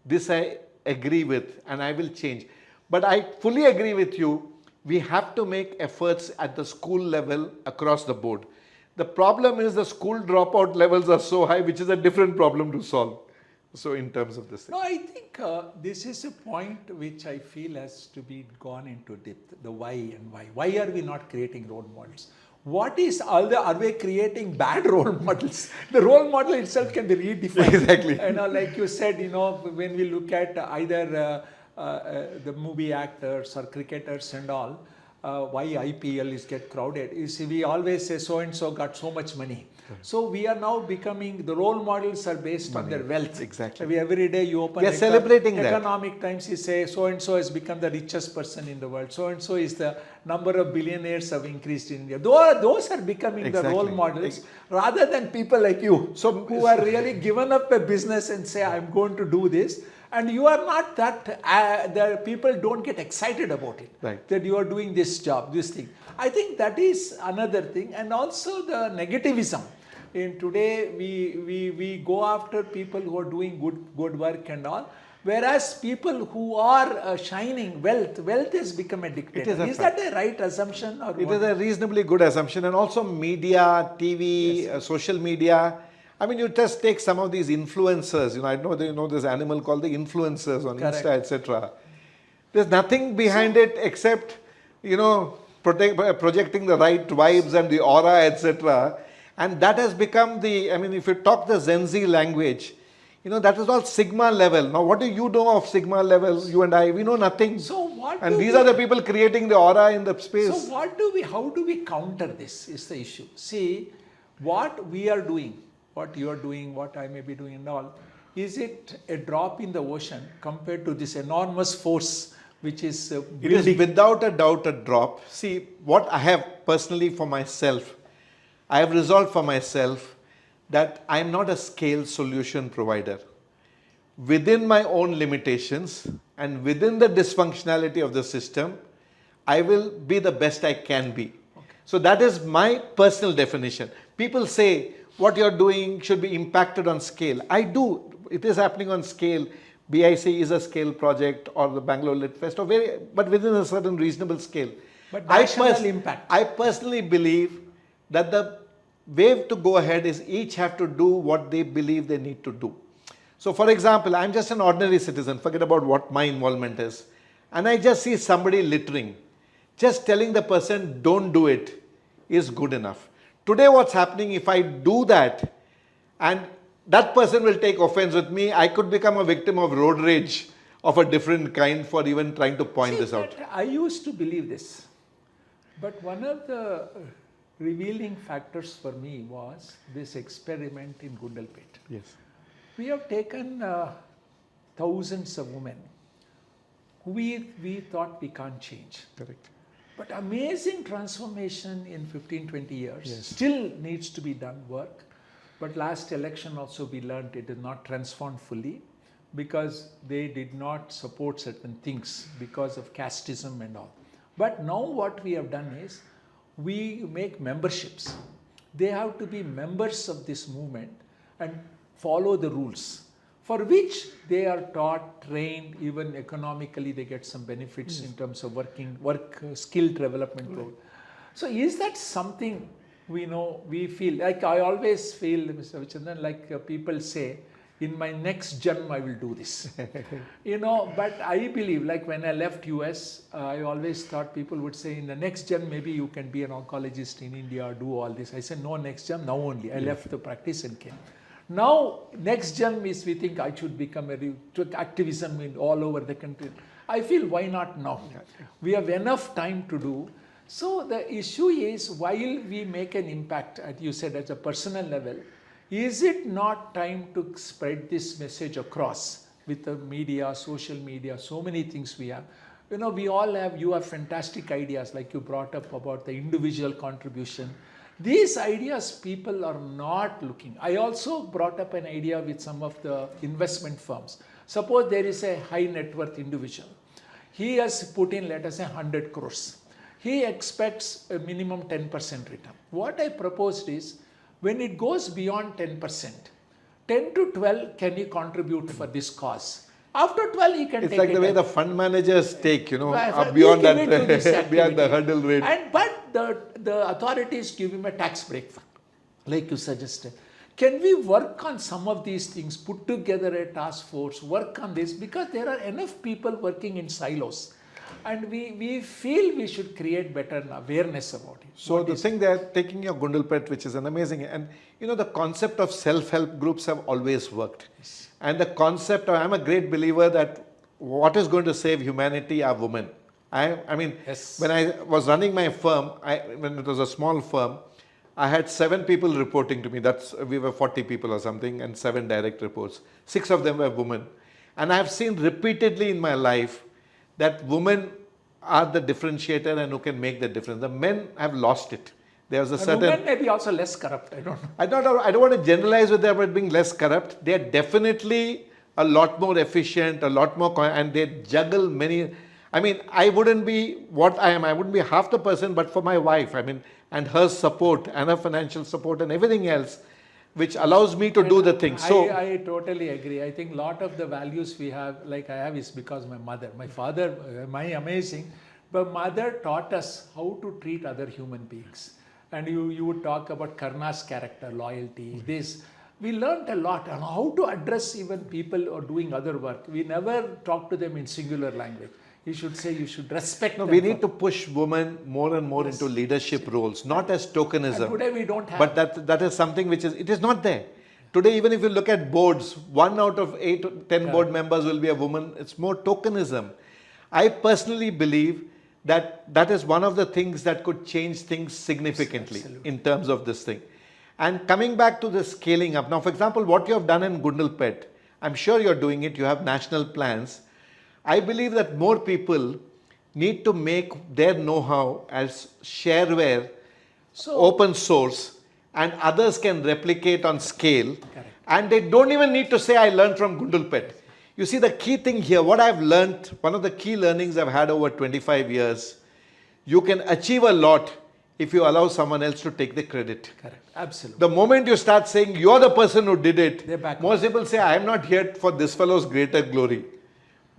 this I agree with and I will change. But I fully agree with you, we have to make efforts at the school level across the board. The problem is the school dropout levels are so high, which is a different problem to solve. So in terms of this thing. No, I think this is a point which I feel has to be gone into depth, the why and why. Why are we not creating role models? Are we creating bad role models? The role model itself can be redefined. Exactly. Like you said, when we look at either the movie actors or cricketers and all, why IPL is get crowded is we always say so and so got so much money. So we are now becoming, the role models are based on their wealth. Exactly. Every day you open We are celebrating that. Economic Times, you say so and so has become the richest person in the world. So and so is the number of billionaires have increased in India. Those are becoming the role models rather than people like you, who are really given up a business and say I'm going to do this. And you are not that, the people don't get excited about it, that you are doing this job, this thing. I think that is another thing. And also the negativism. In today, we go after people who are doing good work and all. Whereas people who are shining, wealth has become a dictator. Is that a right assumption? Or it is a reasonably good assumption. And also media, TV, social media. I mean, you just take some of these influencers. I know this animal called the influencers on Insta, etc. There's nothing behind it except, projecting the right vibes and the aura, etc. And that has become if you talk the Gen Z language, that is all Sigma level. Now, what do you know of Sigma level? You and I, we know nothing. So what? And these are the people creating the aura in the space. So how do we counter this is the issue. See, what we are doing, what you are doing, what I may be doing and all, is it a drop in the ocean compared to this enormous force which is building? It is without a doubt a drop. See, what I have personally for myself, I have resolved for myself that I am not a scale solution provider. Within my own limitations and within the dysfunctionality of the system, I will be the best I can be. So that is my personal definition. People say what you're doing should be impacted on scale. I do. It is happening on scale. BIC is a scale project, or the Bangalore Lit Fest, but within a certain reasonable scale. But national impact. I personally believe that the way to go ahead is each have to do what they believe they need to do. So for example, I'm just an ordinary citizen, forget about what my involvement is, and I just see somebody littering. Just telling the person don't do it is good enough. Today what's happening, if I do that and that person will take offense with me, I could become a victim of road rage of a different kind for even trying to point this out. I used to believe this, but one of the revealing factors for me was this experiment in Gundalpet. Yes. We have taken thousands of women who we thought we can't change. Correct. But amazing transformation in 15-20 years. Yes. Still needs to be done work. But last election also we learned it is not transformed fully because they did not support certain things because of casteism and all. But now what we have done is we make memberships. They have to be members of this movement and follow the rules, for which they are taught, trained, even economically they get some benefits in terms of work skill development. Right. So is that something we feel, like I always feel, Mr. Ravichandran, like people say, in my next jam I will do this. But I believe, like when I left US, I always thought people would say, in the next jam maybe you can be an oncologist in India or do all this. I said, no, next jam, now only. I left the practice and came. Now, next jam is we think I should become activism in all over the country. I feel, why not now? We have enough time to do. So the issue is, while we make an impact, as you said, at a personal level, is it not time to spread this message across with the media, social media, so many things we have? You have fantastic ideas, like you brought up about the individual contribution. These ideas people are not looking. I also brought up an idea with some of the investment firms. Suppose there is a high net worth individual. He has put in, let us say, 100 crores. He expects a minimum 10% return. What I proposed is, when it goes beyond 10%, 10 to 12 can he contribute for this cause. After 12 he can take it. It's like the way the fund managers take, beyond that, beyond the hurdle rate. But the authorities give him a tax break, like you suggested. Can we work on some of these things, put together a task force, work on this, because there are enough people working in silos. And we feel we should create better awareness about it. So the thing that taking your Gundalpet, which is an amazing, and the concept of self-help groups have always worked. Yes. And the concept, I'm a great believer that what is going to save humanity are women. I mean, Yes. when I was running my firm, when it was a small firm, I had 7 people reporting to me. We were 40 people or something, and 7 direct reports. 6 of them were women. And I have seen repeatedly in my life that women are the differentiator and who can make the difference. The men have lost it. There was a And certain. women may be also less corrupt. I don't know. I don't want to generalize with them about being less corrupt. They are definitely a lot more efficient, a lot more, and they juggle many. I mean, I wouldn't be what I am. I wouldn't be half the person, but for my wife, I mean, and her support and her financial support and everything else, which allows me to do the thing. So I totally agree. I think a lot of the values we have, like I have, is because my mother. My father, my amazing, but mother taught us how to treat other human beings. And you would talk about Karna's character, loyalty, this. We learned a lot on how to address even people who are doing other work. We never talk to them in singular language. You should say, you should respect them. we need to push women more and more into leadership roles, not as tokenism. And today we don't have. But that is something which it is not there. Today, even if you look at boards, 1 out of 8 or 10 board members will be a woman. It's more tokenism. I personally believe that is one of the things that could change things significantly in terms of this thing. And coming back to the scaling up. Now, for example, what you have done in Gundalpet, I'm sure you're doing it. You have national plans. I believe that more people need to make their know-how as shareware, open source, and others can replicate on scale. Correct. And they don't even need to say, I learned from Gundalpet. You see, the key thing here, what I've learned, one of the key learnings I've had over 25 years, you can achieve a lot if you allow someone else to take the credit. Correct. Absolutely. The moment you start saying you're the person who did They're it, back most people say, I am not here for this fellow's greater glory.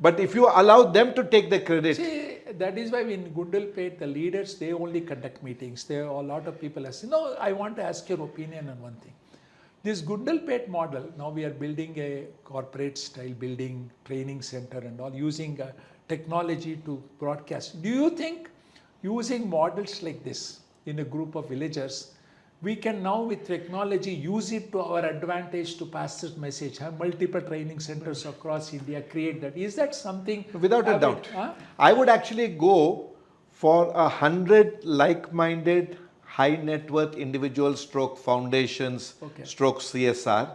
But if you allow them to take the credit. See, that is why in Gundalpet, the leaders, they only conduct meetings. There are a lot of people ask, no, I want to ask your opinion on one thing. This Gundalpet model, now we are building a corporate style building, training center and all, using technology to broadcast. Do you think using models like this in a group of villagers, we can now with technology use it to our advantage to pass this message, have multiple training centers across India, create that? Is that something? Without a doubt. I would actually go for 100 like-minded, high net worth individuals stroke foundations, stroke CSR,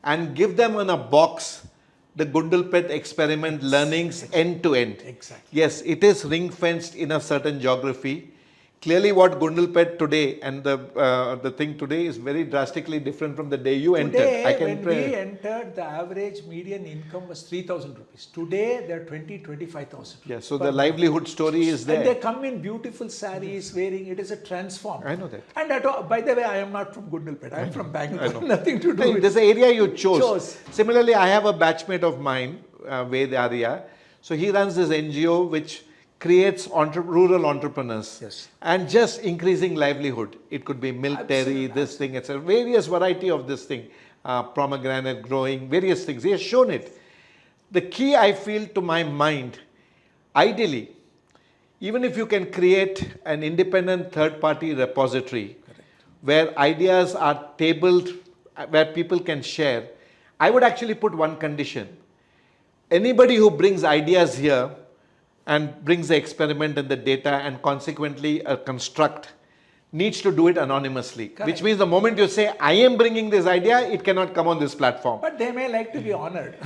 and give them in a box the Gundalpet experiment learnings end to end. Exactly. Yes, it is ring fenced in a certain geography. Clearly what Gundalpet today and the thing today is very drastically different from the day you entered. When we entered, the average median income was 3,000 rupees. Today, they're 25,000. Yes, so the livelihood story is there. And they come in beautiful saris, wearing, it is a transform. I know that. And by the way, I am not from Gundalpet. I am from Bangalore. Nothing to do with this area you chose. Chose. Similarly, I have a batchmate of mine, Ved Arya. So he runs this NGO which creates rural entrepreneurs and just increasing livelihood. It could be milk dairy, this thing, it's a various variety of this thing, pomegranate growing, various things. He has shown it. The key I feel to my mind, ideally, even if you can create an independent third-party repository where ideas are tabled, where people can share, I would actually put one condition. Anybody who brings ideas here and brings the experiment and the data and consequently a construct needs to do it anonymously. Correct. Which means the moment you say, I am bringing this idea, it cannot come on this platform. But they may like to be honored.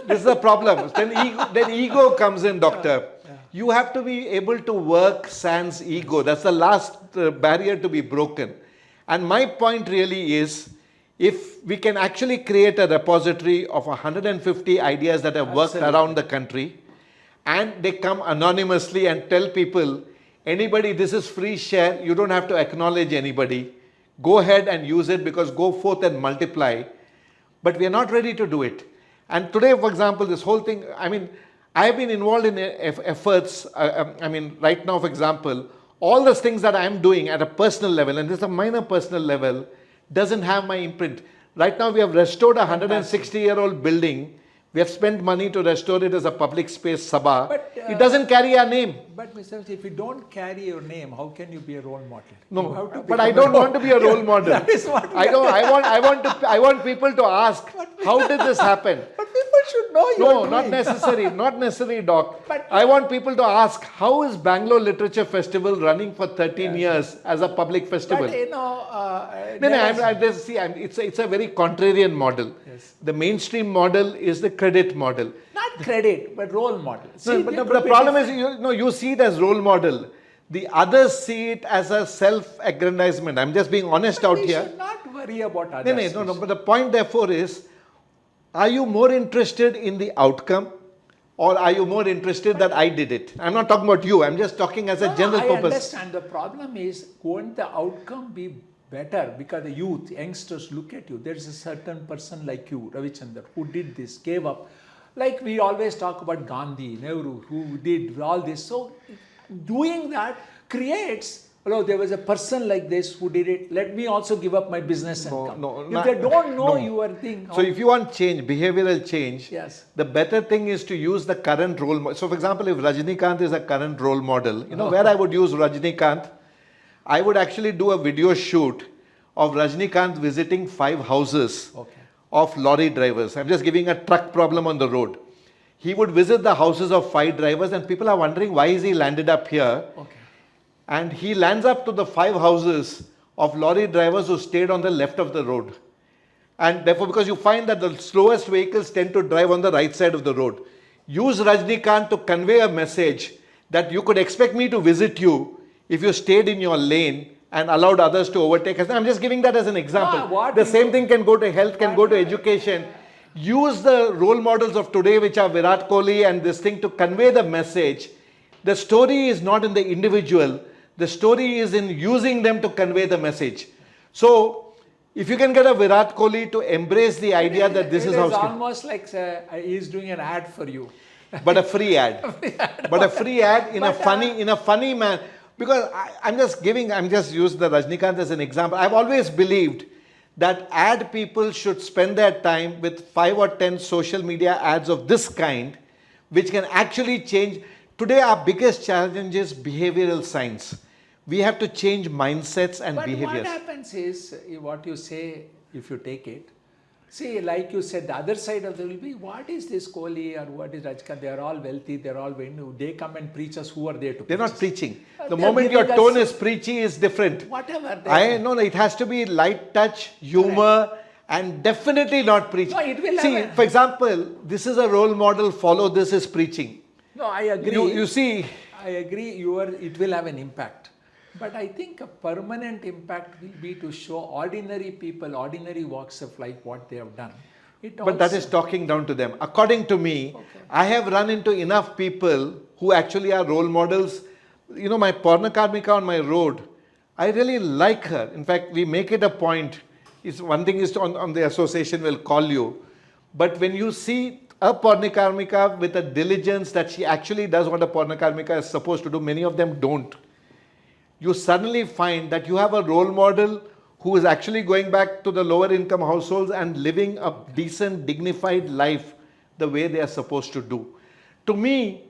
This is the problem. Then ego comes in, doctor. You have to be able to work sans ego. That's the last barrier to be broken. And my point really is, if we can actually create a repository of 150 ideas that have worked around the country, and they come anonymously and tell people, anybody, this is free share, you don't have to acknowledge anybody. Go ahead and use it because go forth and multiply. But we are not ready to do it. And today, for example, this whole thing, I mean, I have been involved in efforts, right now, for example, all those things that I am doing at a personal level, and this is a minor personal level, doesn't have my imprint. Right now, we have restored a 160-year-old building. We have spent money to restore it as a public space, Sabha. But it doesn't carry our name. But Mr. If you don't carry your name, how can you be a role model? No, but I don't want to be a role model. That is what I don't. I want people to ask, how did this happen? But people should know you No, are not doing. necessary. Not necessary, Doc. But- I want people to ask, how is Bangalore Literature Festival running for 13 years as a public festival? But It's a very contrarian model. Yes. The mainstream model is the credit model. not credit, but role model. No, but the problem is, you see it as role model. The others see it as a self-aggrandizement. I'm just being honest out We here. should not worry about others. No. But the point therefore is, are you more interested in the outcome, or are you more interested that I did it? I'm not talking about you. I'm just talking as a general I purpose. understand. The problem is, won't the outcome be better because the youth, youngsters look at you. There is a certain person like you, Ravichandar, who did this, gave up. Like we always talk about Gandhi, Nehru, who did all this. So doing that creates, there was a person like this who did it. Let me also give up my business and come. If they don't know your thing. So if you want change, behavioral change, Yes. the better thing is to use the current role model. So for example, if Rajinikanth is a current role model, where I would use Rajinikanth, I would actually do a video shoot of Rajinikanth visiting 5 houses of lorry drivers. I'm just giving a truck problem on the road. He would visit the houses of 5 drivers, and people are wondering why is he landed up here. And he lands up to the 5 houses of lorry drivers who stayed on the left of the road. And therefore, because you find that the slowest vehicles tend to drive on the right side of the road. Use Rajinikanth to convey a message that you could expect me to visit you if you stayed in your lane and allowed others to overtake us. I'm just giving that as an example. The same thing can go to health, can go to education. Use the role models of today, which are Virat Kohli and this thing, to convey the message. The story is not in the individual. The story is in using them to convey the message. So, if you can get a Virat Kohli to embrace the idea that this is how... It is almost like he's doing an ad for you. But a free ad. But a free ad in a funny manner. Because I'm just using the Rajinikanth as an example. I've always believed that ad people should spend their time with 5 or 10 social media ads of this kind, which can actually change. Today, our biggest challenge is behavioral science. We have to change mindsets and behaviors. But what happens is, what you say, if you take it, see, like you said, the other side of the will be, what is this Kohli or what is Rajnikant? They are all wealthy, they are all when they come and preach us, who are they to preach? They're not preaching. The They're moment your giving tone us is preachy is different. Whatever. No, it has to be light touch, humor, and definitely not preaching. No, it will See, for example, this is a role model, follow this is preaching. No, I agree. You see, I agree. It will have an impact. But I think a permanent impact will be to show ordinary people, ordinary walks of life, what they have done. But that is talking down to them. According to me, I have run into enough people who actually are role models. My Purna Karmika on my road, I really like her. In fact, we make it a point. One thing is on the association will call you. But when you see a Purna Karmika with a diligence that she actually does what a Purna Karmika is supposed to do, many of them don't. You suddenly find that you have a role model who is actually going back to the lower income households and living a decent, dignified life the way they are supposed to do. To me,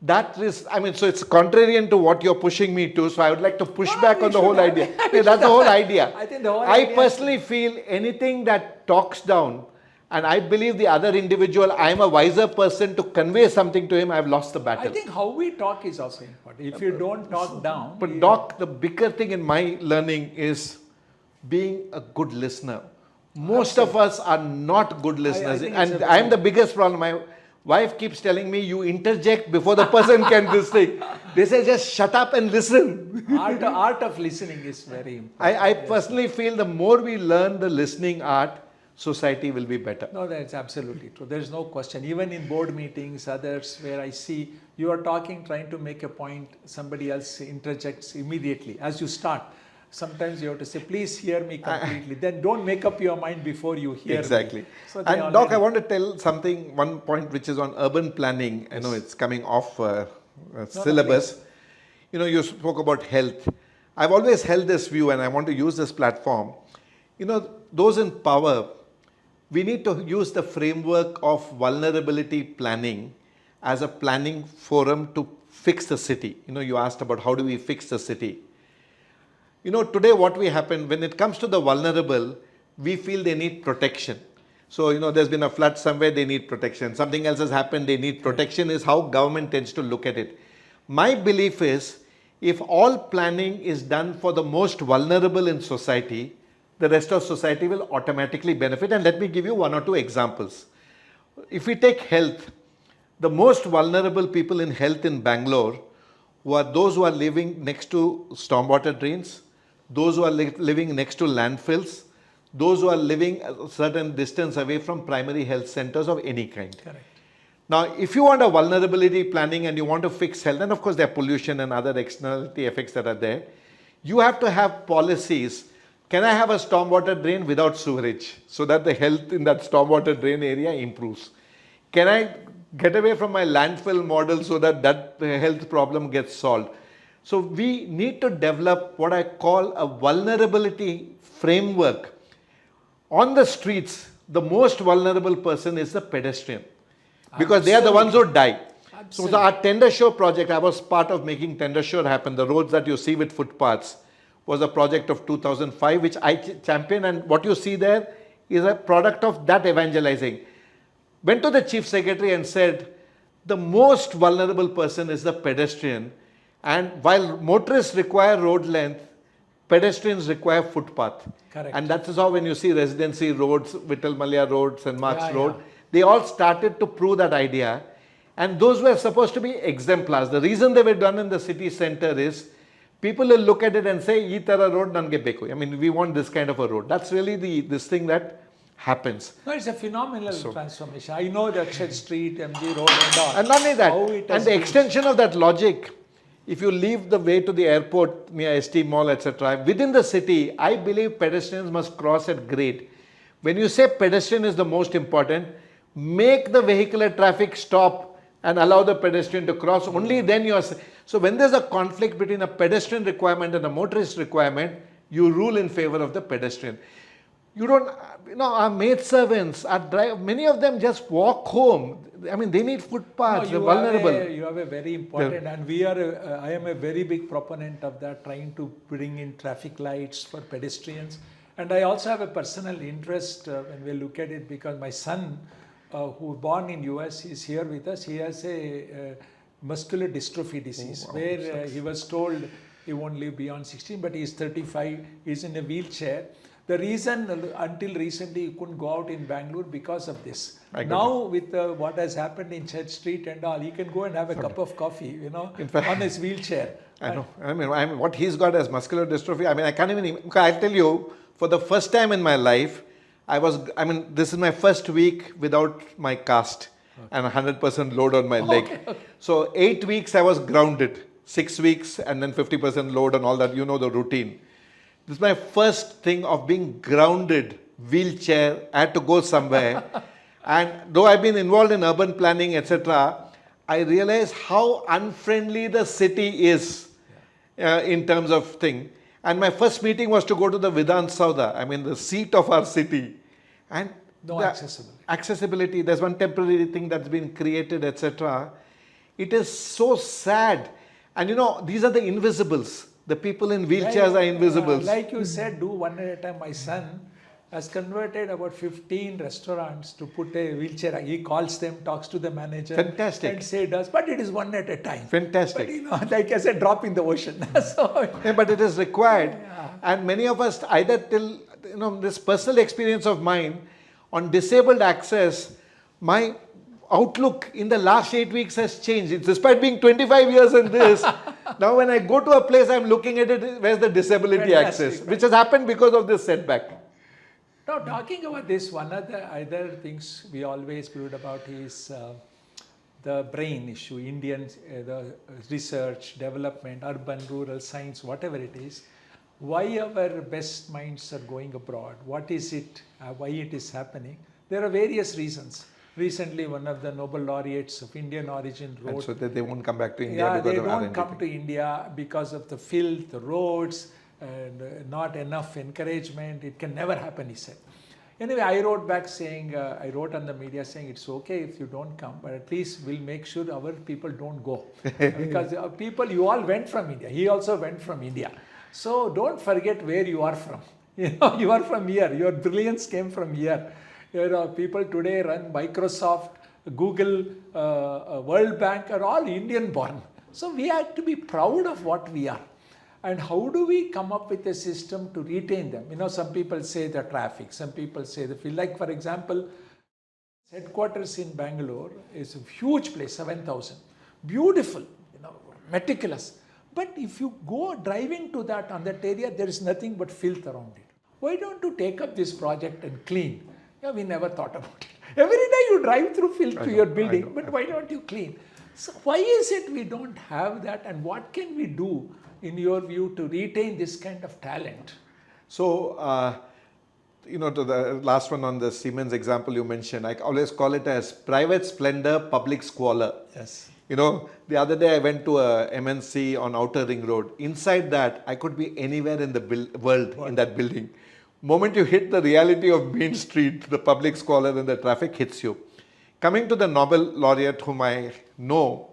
that is, so it's contrarian to what you're pushing me to, so I would like to push back on the whole idea. That's the whole idea. I think the whole I idea personally feel anything that talks down, and I believe the other individual, I am a wiser person to convey something to him, I've lost the battle. I think how we talk is also important. If you don't talk down. But Doc, the bigger thing in my learning is being a good listener. Most of us are not good listeners. And I'm the biggest problem. My wife keeps telling me, you interject before the person can this thing. They say, just shut up and listen. Art of listening is very important. I personally feel the more we learn the listening art, society will be better. No, that's absolutely true. There is no question. Even in board meetings, others, where I see you are talking, trying to make a point, somebody else interjects immediately as you start. Sometimes you have to say, please hear me completely. Then don't make up your mind before you hear exactly. me. So and Doc, I want to tell something, one point which is on urban planning. I know it's coming off syllabus. You spoke about health. I've always held this view, and I want to use this platform. Those in power, we need to use the framework of vulnerability planning as a planning forum to fix the city? You asked about how do we fix the city. Today what we happen when it comes to the vulnerable, we feel they need protection. So, there's been a flood somewhere, they need protection. Something else has happened, they need protection, is how government tends to look at it. My belief is, if all planning is done for the most vulnerable in society, the rest of society will automatically benefit. And let me give you one or two examples. If we take health, the most vulnerable people in health in Bangalore were those who are living next to stormwater drains, those who are living next to landfills, those who are living a certain distance away from primary health centers of any kind. Correct. Now, if you want a vulnerability planning and you want to fix health, and of course there are pollution and other externality effects that are there, you have to have policies. Can I have a stormwater drain without sewerage so that the health in that stormwater drain area improves? Can I get away from my landfill model so that health problem gets solved? So we need to develop what I call a vulnerability framework. On the streets, the most vulnerable person is the pedestrian, because they are the ones who die. So our Tender Shore project, I was part of making Tender Shore happen. The roads that you see with footpaths was a project of 2005, which I championed, and what you see there is a product of that evangelizing. Went to the Chief Secretary and said, the most vulnerable person is the pedestrian, and while motorists require road length, pedestrians require footpath. Correct. And that is how when you see Residency roads, Vittal Malya road, St. Mark's road, they all started to prove that idea. And those were supposed to be exemplars. The reason they were done in the city center is people will look at it and say, "Ee tara road nange beku." I mean, we want this kind of a road. That's really this thing that happens. No, it's a phenomenal transformation. I know the Akshay Street, MG Road and all. And not only that, and the extension of that logic, if you leave the way to the airport near ST Mall, etc., within the city, I believe pedestrians must cross at grade. When you say pedestrian is the most important, make the vehicular traffic stop and allow the pedestrian to cross. Only then you are. So when there's a conflict between a pedestrian requirement and a motorist requirement, you rule in favor of the pedestrian. You don't, our maid servants, many of them just walk home. I mean, they need footpaths, they're vulnerable. You have a very important, and I am a very big proponent of that, trying to bring in traffic lights for pedestrians. And I also have a personal interest when we look at it, because my son, who was born in US, is here with us. He has a muscular dystrophy disease, where he was told he won't live beyond 16, but he is 35, he's in a wheelchair. The reason until recently he couldn't go out in Bangalore because of this. Now with what has happened in Church Street and all, he can go and have a cup of coffee, in fact, on his wheelchair. I know. I mean, what he's got as muscular dystrophy, I mean, I can't even, I'll tell you, for the first time in my life, this is my first week without my cast and 100% load on my leg. So 8 weeks I was grounded, 6 weeks and then 50% load and all that, the routine. This is my first thing of being grounded, wheelchair, I had to go somewhere. And though I've been involved in urban planning, etc., I realize how unfriendly the city is in terms of thing. And my first meeting was to go to the Vidhan Sauda, the seat of our city. And accessibility, there's one temporary thing that's been created, etc. It is so sad. And these are the invisibles. The people in wheelchairs are invisibles. Like you said, do one at a time. My son has converted about 15 restaurants to put a wheelchair. He calls them, talks to the manager. Fantastic. And say does, but it is one at a time. Fantastic. But like I said, drop in the ocean. But it is required. And many of us, either till, this personal experience of mine on disabled access, my outlook in the last 8 weeks has changed. It's despite being 25 years in this. Now when I go to a place, I'm looking at it, where's the disability access, which has happened because of this setback. Now talking about this, one of the other things we always brood about is the brain issue, the research, development, urban, rural, science, whatever it is. Why our best minds are going abroad? What is it? Why it is happening? There are various reasons. Recently, one of the Nobel laureates of Indian origin wrote... And so that they won't come back to India because of they don't come to India because of the filth, the roads, and not enough encouragement. It can never happen, he said. Anyway, I wrote back saying, I wrote on the media saying it's okay if you don't come, but at least we'll make sure our people don't go. Because people, you all went from India. He also went from India. So don't forget where you are from. You are from here. Your brilliance came from here. People today run Microsoft, Google, World Bank are all Indian born. So we have to be proud of what we are. And how do we come up with a system to retain them? Some people say the traffic, some people say the field. Like for example, headquarters in Bangalore is a huge place, 7,000. Beautiful, meticulous. But if you go driving to that, on that area, there is nothing but filth around it. Why don't you take up this project and clean? Yeah, we never thought about it. Every day you drive through filth to your building, but why don't you clean? So why is it we don't have that, and what can we do, in your view, to retain this kind of talent? So, to the last one on the Siemens example you mentioned, I always call it as private splendor, public squalor. Yes. The other day I went to a MNC on Outer Ring Road. Inside that, I could be anywhere in the world in that building. Moment you hit the reality of Main Street, the public squalor and the traffic hits you. Coming to the Nobel laureate whom I know,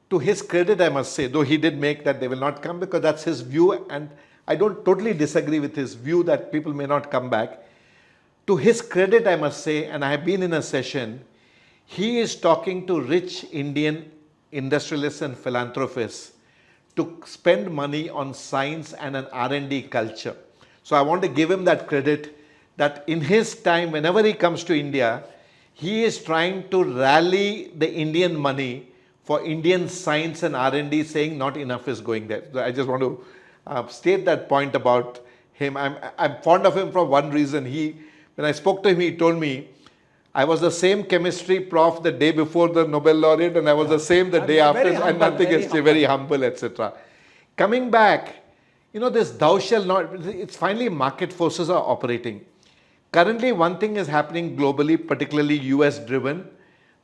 to his credit I must say, though he did make that they will not come because that's his view, and I don't totally disagree with his view that people may not come back. To his credit I must say, and I have been in a session, he is talking to rich Indian industrialists and philanthropists to spend money on science and an R&D culture. So I want to give him that credit that in his time, whenever he comes to India, he is trying to rally the Indian money for Indian science and R&D, saying not enough is going there. So I just want to state that point about him. I'm fond of him for one reason. When I spoke to him, he told me, I was the same chemistry prof the day before the Nobel laureate, and I was the same the day after, and nothing is very humble, etc. Coming back, this thou shall not, it's finally market forces are operating. Currently, one thing is happening globally, particularly US driven,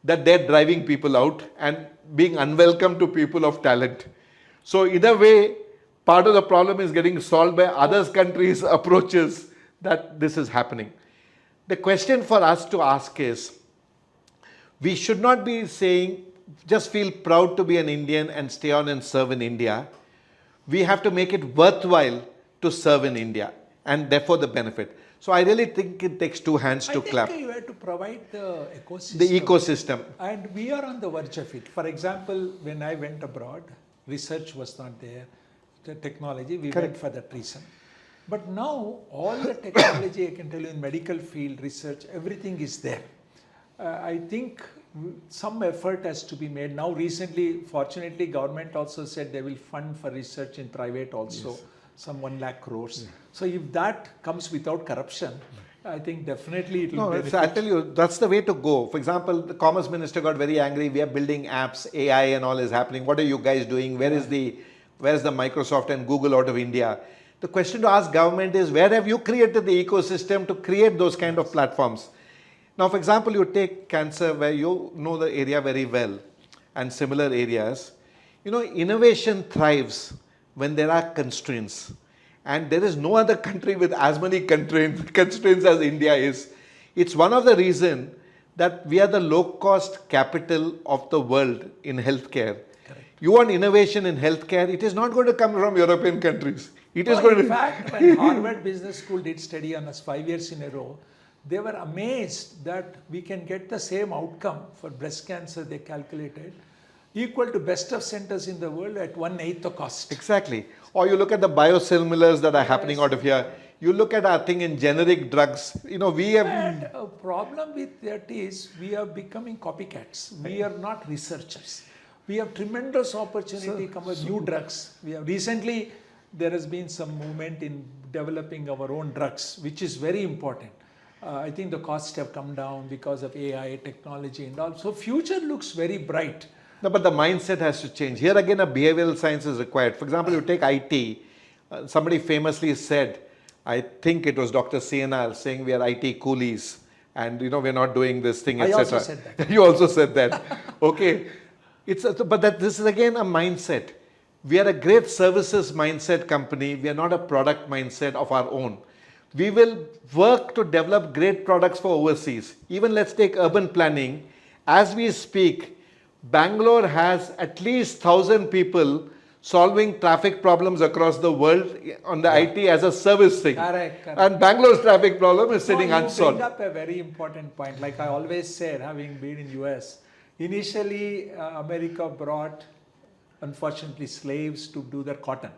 that they're driving people out and being unwelcome to people of talent. So either way, part of the problem is getting solved by other countries' approaches that this is happening. The question for us to ask is, we should not be saying, just feel proud to be an Indian and stay on and serve in India. We have to make it worthwhile to serve in India, and therefore the benefit. So I really think it takes two hands to clap. I think you have to provide the ecosystem. The ecosystem. And we are on the verge of it. For example, when I went abroad, research was not there. The technology, we went for that reason. But now, all the technology, I can tell you, in medical field, research, everything is there. I think some effort has to be made. Now, recently, fortunately, government also said they will fund for research in private also. Yes. Some 1 lakh crores. Yeah. So if that comes without corruption, I think definitely it will benefit. So I tell you, that's the way to go. For example, the Commerce Minister got very angry. We are building apps, AI and all is happening. What are you guys doing? Where is the Microsoft and Google out of India? The question to ask government is, where have you created the ecosystem to create those kind of platforms? Now, for example, you take cancer where you know the area very well and similar areas. Innovation thrives when there are constraints. And there is no other country with as many constraints as India is. It's one of the reasons that we are the low-cost capital of the world in healthcare. Correct. You want innovation in healthcare, it is not going to come from European countries. It is going in fact, when Harvard Business School did study on us 5 years in a row, they were amazed that we can get the same outcome for breast cancer, they calculated, equal to best of centers in the world at 1/8 the cost. Exactly. Or you look at the biosimilars that are happening out of here. You look at our thing in generic drugs. We have... And a problem with that is we are becoming copycats. We are not researchers. We have tremendous opportunity come with new drugs. Recently, there has been some movement in developing our own drugs, which is very important. I think the costs have come down because of AI, technology and all. So future looks very bright. No, but the mindset has to change. Here again, a behavioral science is required. For example, you take IT. Somebody famously said, I think it was Dr. CNR saying we are IT coolies and we're not doing this thing, etc. I also said that. You also said that. Okay. This is again a mindset. We are a great services mindset company. We are not a product mindset of our own. We will work to develop great products for overseas. Even let's take urban planning. As we speak, Bangalore has at least 1,000 people solving traffic problems across the world on the IT as a service thing. Correct, correct. And Bangalore's traffic problem is sitting You unsolved. bring up a very important point. Like I always said, having been in US, initially America brought, unfortunately, slaves to do their cotton.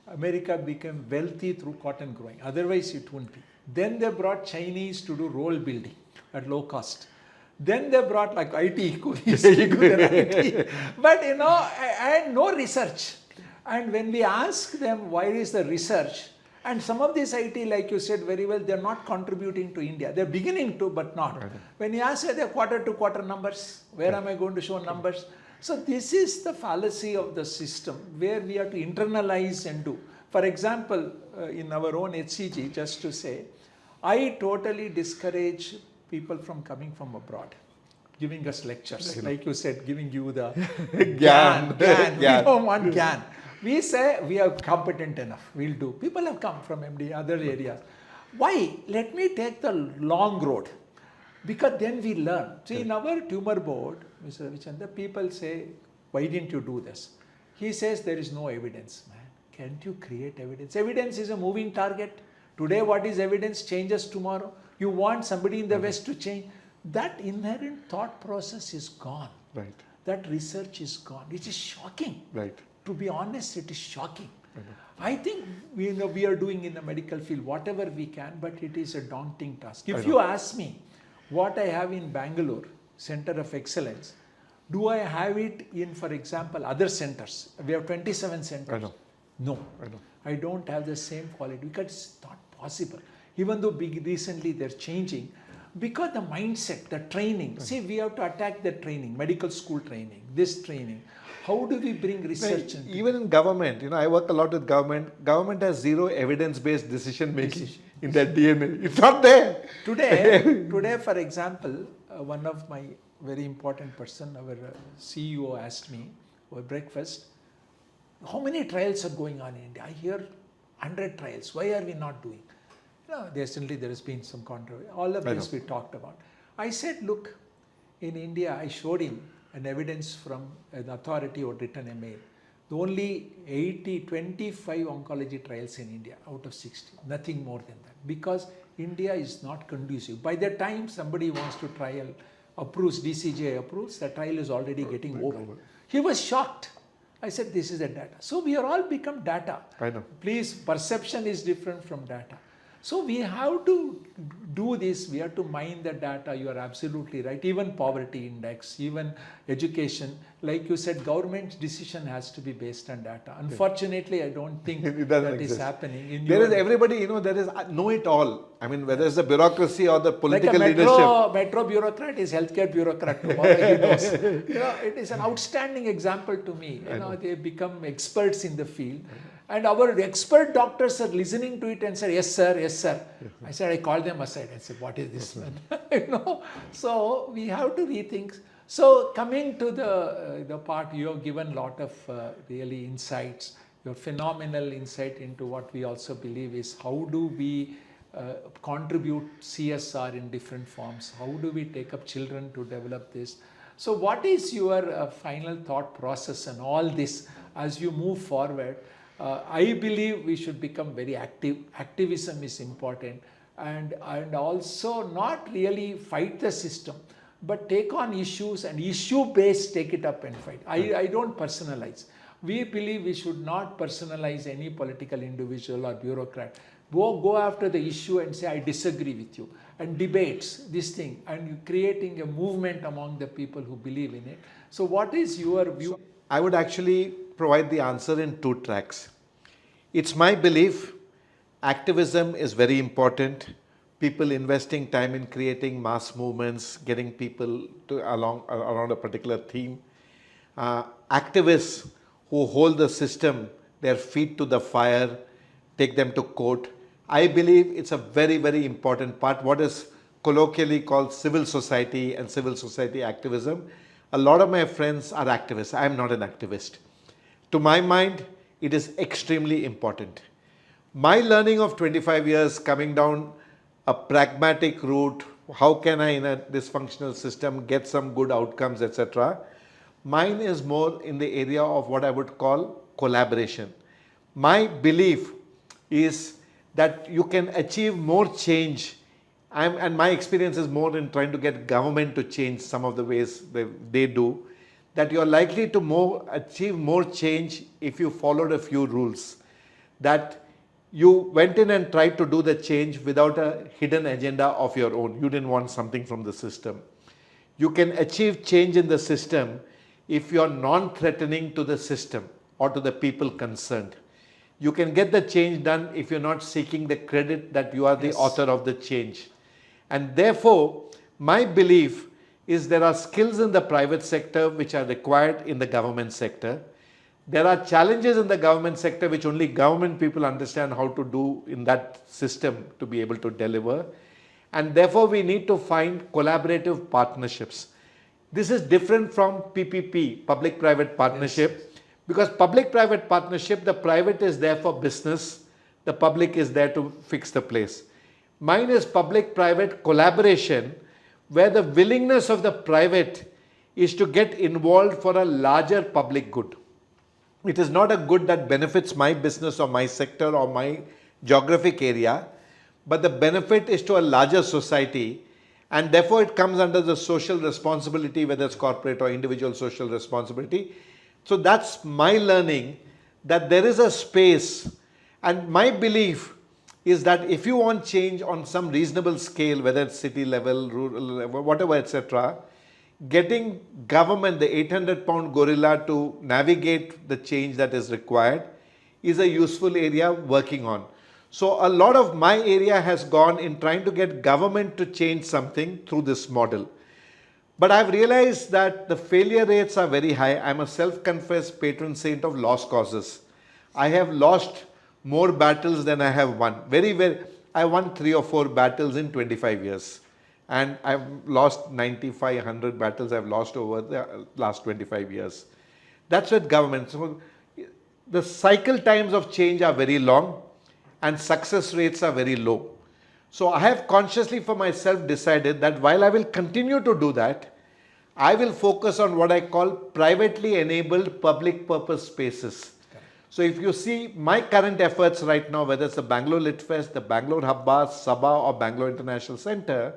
America became wealthy through cotton growing. Otherwise, it wouldn't be. Then they brought Chinese to do roll building at low cost. Then they brought like IT, coolies to do their IT. But and no research. And when we ask them why is the research, and some of this IT, like you said very well, they're not contributing to India. They're beginning to, but not. Right. When you ask their quarter to quarter numbers, where am I going to show numbers? So this is the fallacy of the system where we have to internalize and do. For example, in our own HCG, just to say, I totally discourage people from coming from abroad, giving us lectures. Like you said, giving you the GAN. We don't want GAN. We say we are competent enough. We'll do. People have come from MD, other areas. Why? Let me take the long road. Because then we learn. See, in our tumor board, Mr. Ravichandar, people say, why didn't you do this? He says there is no evidence. Man, can't you create evidence? Evidence is a moving target. Today, what is evidence changes tomorrow. You want somebody in the West to change. That inherent thought process is gone. Right. That research is gone. It is shocking. Right. To be honest, it is shocking. I think we are doing in the medical field whatever we can, but it is a daunting task. If you ask me what I have in Bangalore, Center of Excellence, do I have it in, for example, other centers? We have 27 centers. I know. No, I don't have the same quality because it's not possible. Even though recently they're changing, because the mindset, the training, see, we have to attack the training, medical school training, this training. How do we bring research into even in government, I work a lot with government. Government has zero evidence-based decision making in their DNA. It's not there. Today, for example, one of my very important person, our CEO asked me over breakfast, how many trials are going on in India? I hear 100 trials. Why are we not doing? Recently there has been some controversy. All of this we talked about. I said, look, in India, I showed him an evidence from an authority who had written a mail. The only 25 oncology trials in India out of 60, nothing more than that. Because India is not conducive. By the time somebody wants to trial, approves, DCGI approves, the trial is already getting over. He was shocked. I said, this is the data. So we are all become data. I know. Please, perception is different from data. So we have to do this, we have to mine the data, you are absolutely right. Even poverty index, even education, like you said, government's decision has to be based on data. Unfortunately, I don't think that is happening. There is everybody, there is know-it-all. I mean, whether it's the bureaucracy or the political leadership. Metro bureaucrat is healthcare bureaucrat tomorrow, he knows. It is an outstanding example to me. They become experts in the field. And our expert doctors are listening to it and say, yes, sir, yes, sir. I said, I called them aside and said, what is this, man? So we have to rethink. So coming to the part, you have given a lot of really insights, your phenomenal insight into what we also believe is how do we contribute CSR in different forms? How do we take up children to develop this? So what is your final thought process and all this as you move forward? I believe we should become very active. Activism is important and also not really fight the system, but take on issues and issue-based take it up and fight. I don't personalize. We believe we should not personalize any political individual or bureaucrat. Go after the issue and say, I disagree with you. And debates, this thing, and creating a movement among the people who believe in it. So what is your view? I would actually provide the answer in two tracks. It's my belief activism is very important. People investing time in creating mass movements, getting people around a particular theme. Activists who hold the system, their feet to the fire, take them to court. I believe it's a very, very important part, what is colloquially called civil society and civil society activism. A lot of my friends are activists. I am not an activist. To my mind, it is extremely important. My learning of 25 years coming down a pragmatic route, how can I in a dysfunctional system get some good outcomes, etc. Mine is more in the area of what I would call collaboration. My belief is that you can achieve more change. And my experience is more in trying to get government to change some of the ways they do, that you're likely to achieve more change if you followed a few rules. That you went in and tried to do the change without a hidden agenda of your own. You didn't want something from the system. You can achieve change in the system if you are non-threatening to the system or to the people concerned. You can get the change done if you're not seeking the credit that you are the author of the change. And therefore, my belief is there are skills in the private sector which are required in the government sector. There are challenges in the government sector which only government people understand how to do in that system to be able to deliver. And therefore, we need to find collaborative partnerships. This is different from PPP, public-private partnership, because public-private partnership, the private is there for business, the public is there to fix the place. Mine is public-private collaboration, where the willingness of the private is to get involved for a larger public good. It is not a good that benefits my business or my sector or my geographic area, but the benefit is to a larger society, and therefore it comes under the social responsibility, whether it's corporate or individual social responsibility. So that's my learning, that there is a space, and my belief is that if you want change on some reasonable scale, whether it's city level, rural level, whatever, etc., getting government, the 800-pound gorilla, to navigate the change that is required is a useful area working on. So a lot of my area has gone in trying to get government to change something through this model. But I've realized that the failure rates are very high. I'm a self-confessed patron saint of lost causes. I have lost more battles than I have won. I won 3 or 4 battles in 25 years. And I've lost 95, 100 battles I've lost over the last 25 years. That's with government. So the cycle times of change are very long and success rates are very low. So I have consciously for myself decided that while I will continue to do that, I will focus on what I call privately enabled public purpose spaces. So if you see my current efforts right now, whether it's the Bangalore Lit Fest, the Bangalore Habba, Sabha or Bangalore International Center,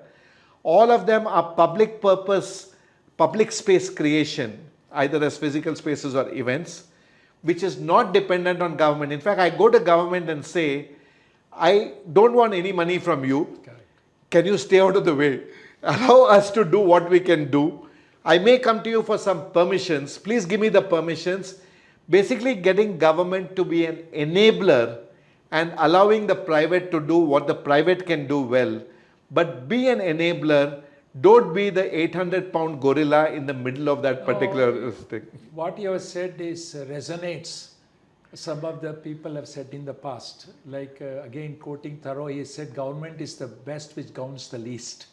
all of them are public purpose, public space creation, either as physical spaces or events, which is not dependent on government. In fact, I go to government and say, I don't want any money from you. Can you stay out of the way? Allow us to do what we can do. I may come to you for some permissions. Please give me the permissions. Basically getting government to be an enabler and allowing the private to do what the private can do well. But be an enabler. Don't be the 800-pound gorilla in the middle of that particular thing. What you have said resonates. Some of the people have said in the past, like again quoting Thoreau, he said government is the best which governs the least.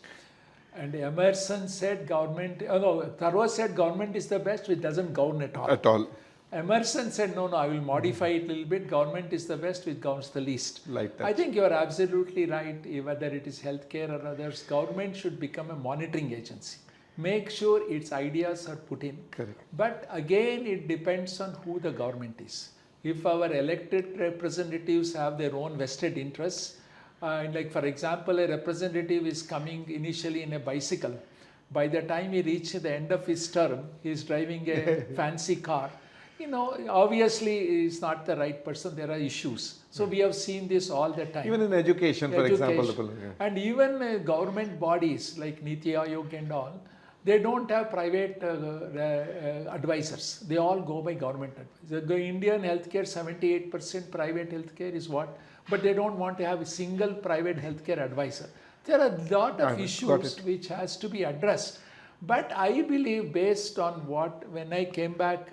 And Emerson said Thoreau said government is the best which doesn't govern at all. At all. Emerson said, no, I will modify it a little bit. Government is the best which governs the least. Like that. I think you are absolutely right. Whether it is healthcare or others, government should become a monitoring agency. Make sure its ideas are put in. Correct. But again, it depends on who the government is. If our elected representatives have their own vested interests, like for example, a representative is coming initially in a bicycle. By the time he reaches the end of his term, he is driving a fancy car. Obviously he's not the right person. There are issues. So we have seen this all the time. Even in education, for example. And even government bodies like Niti Aayog and all, they don't have private advisors. They all go by government advice. The Indian healthcare, 78% private healthcare is what? But they don't want to have a single private healthcare advisor. There are a lot of issues which has to be addressed. But I believe based on when I came back,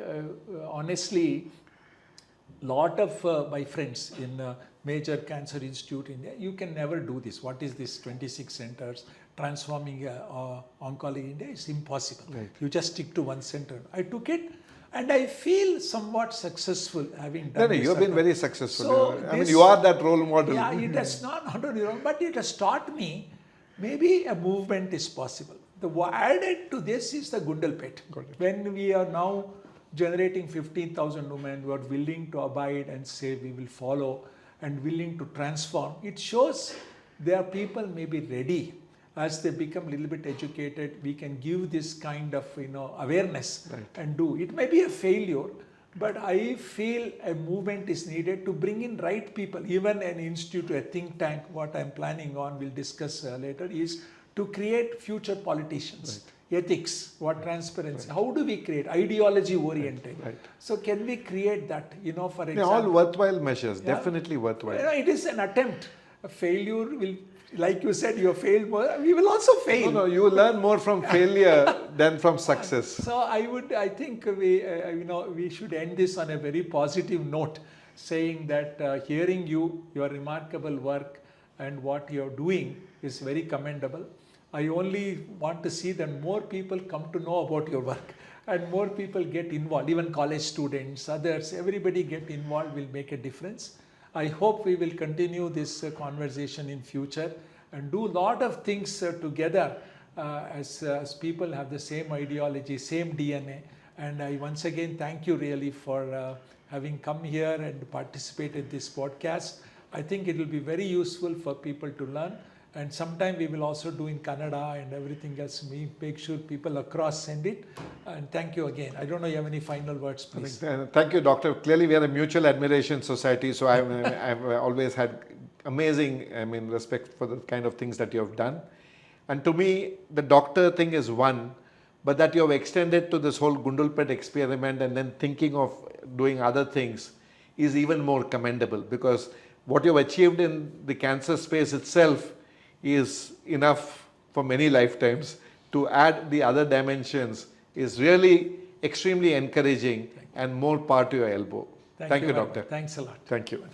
honestly, lot of my friends in major cancer institute in India, you can never do this. What is this 26 centers transforming oncology in India? It's impossible. Right. You just stick to one center. I took it And I feel somewhat successful having done No, this. you have been very successful. So I mean, this- you are that role model. Yeah, it has not only wrong, but it has taught me maybe a movement is possible. The added to this is the Gundalpet. When we are now generating 15,000 women who are willing to abide and say we will follow and willing to transform, it shows their people may be ready. As they become a little bit educated, we can give this kind of awareness and do. It may be a failure, but I feel a movement is needed to bring in right people. Even an institute, a think tank, what I'm planning on, we'll discuss later, is to create future politicians. Ethics, what transparency, how do we create ideology oriented? So can we create that, for example. All worthwhile measures, definitely worthwhile. It is an attempt. A failure will, like you said, you failed more, we will also fail. No, you learn more from failure than from success. So I think we should end this on a very positive note, saying that hearing your remarkable work and what you're doing is very commendable. I only want to see that more people come to know about your work and more people get involved, even college students, others, everybody get involved will make a difference. I hope we will continue this conversation in future and do a lot of things together as people have the same ideology, same DNA. And I once again thank you really for having come here and participated in this podcast. I think it will be very useful for people to learn. And sometime we will also do in Kannada and everything else. We make sure people across send it. And thank you again. I don't know, you have any final words, please? Thank you, Doctor. Clearly, we are a mutual admiration society. So I've always had amazing, respect for the kind of things that you have done. And to me, the doctor thing is one, but that you have extended to this whole Gundalpet experiment and then thinking of doing other things is even more commendable, because what you've achieved in the cancer space itself is enough for many lifetimes. To add the other dimensions is really extremely encouraging and more power to your elbow. Thank you, Doctor. Thanks a lot. Thank you.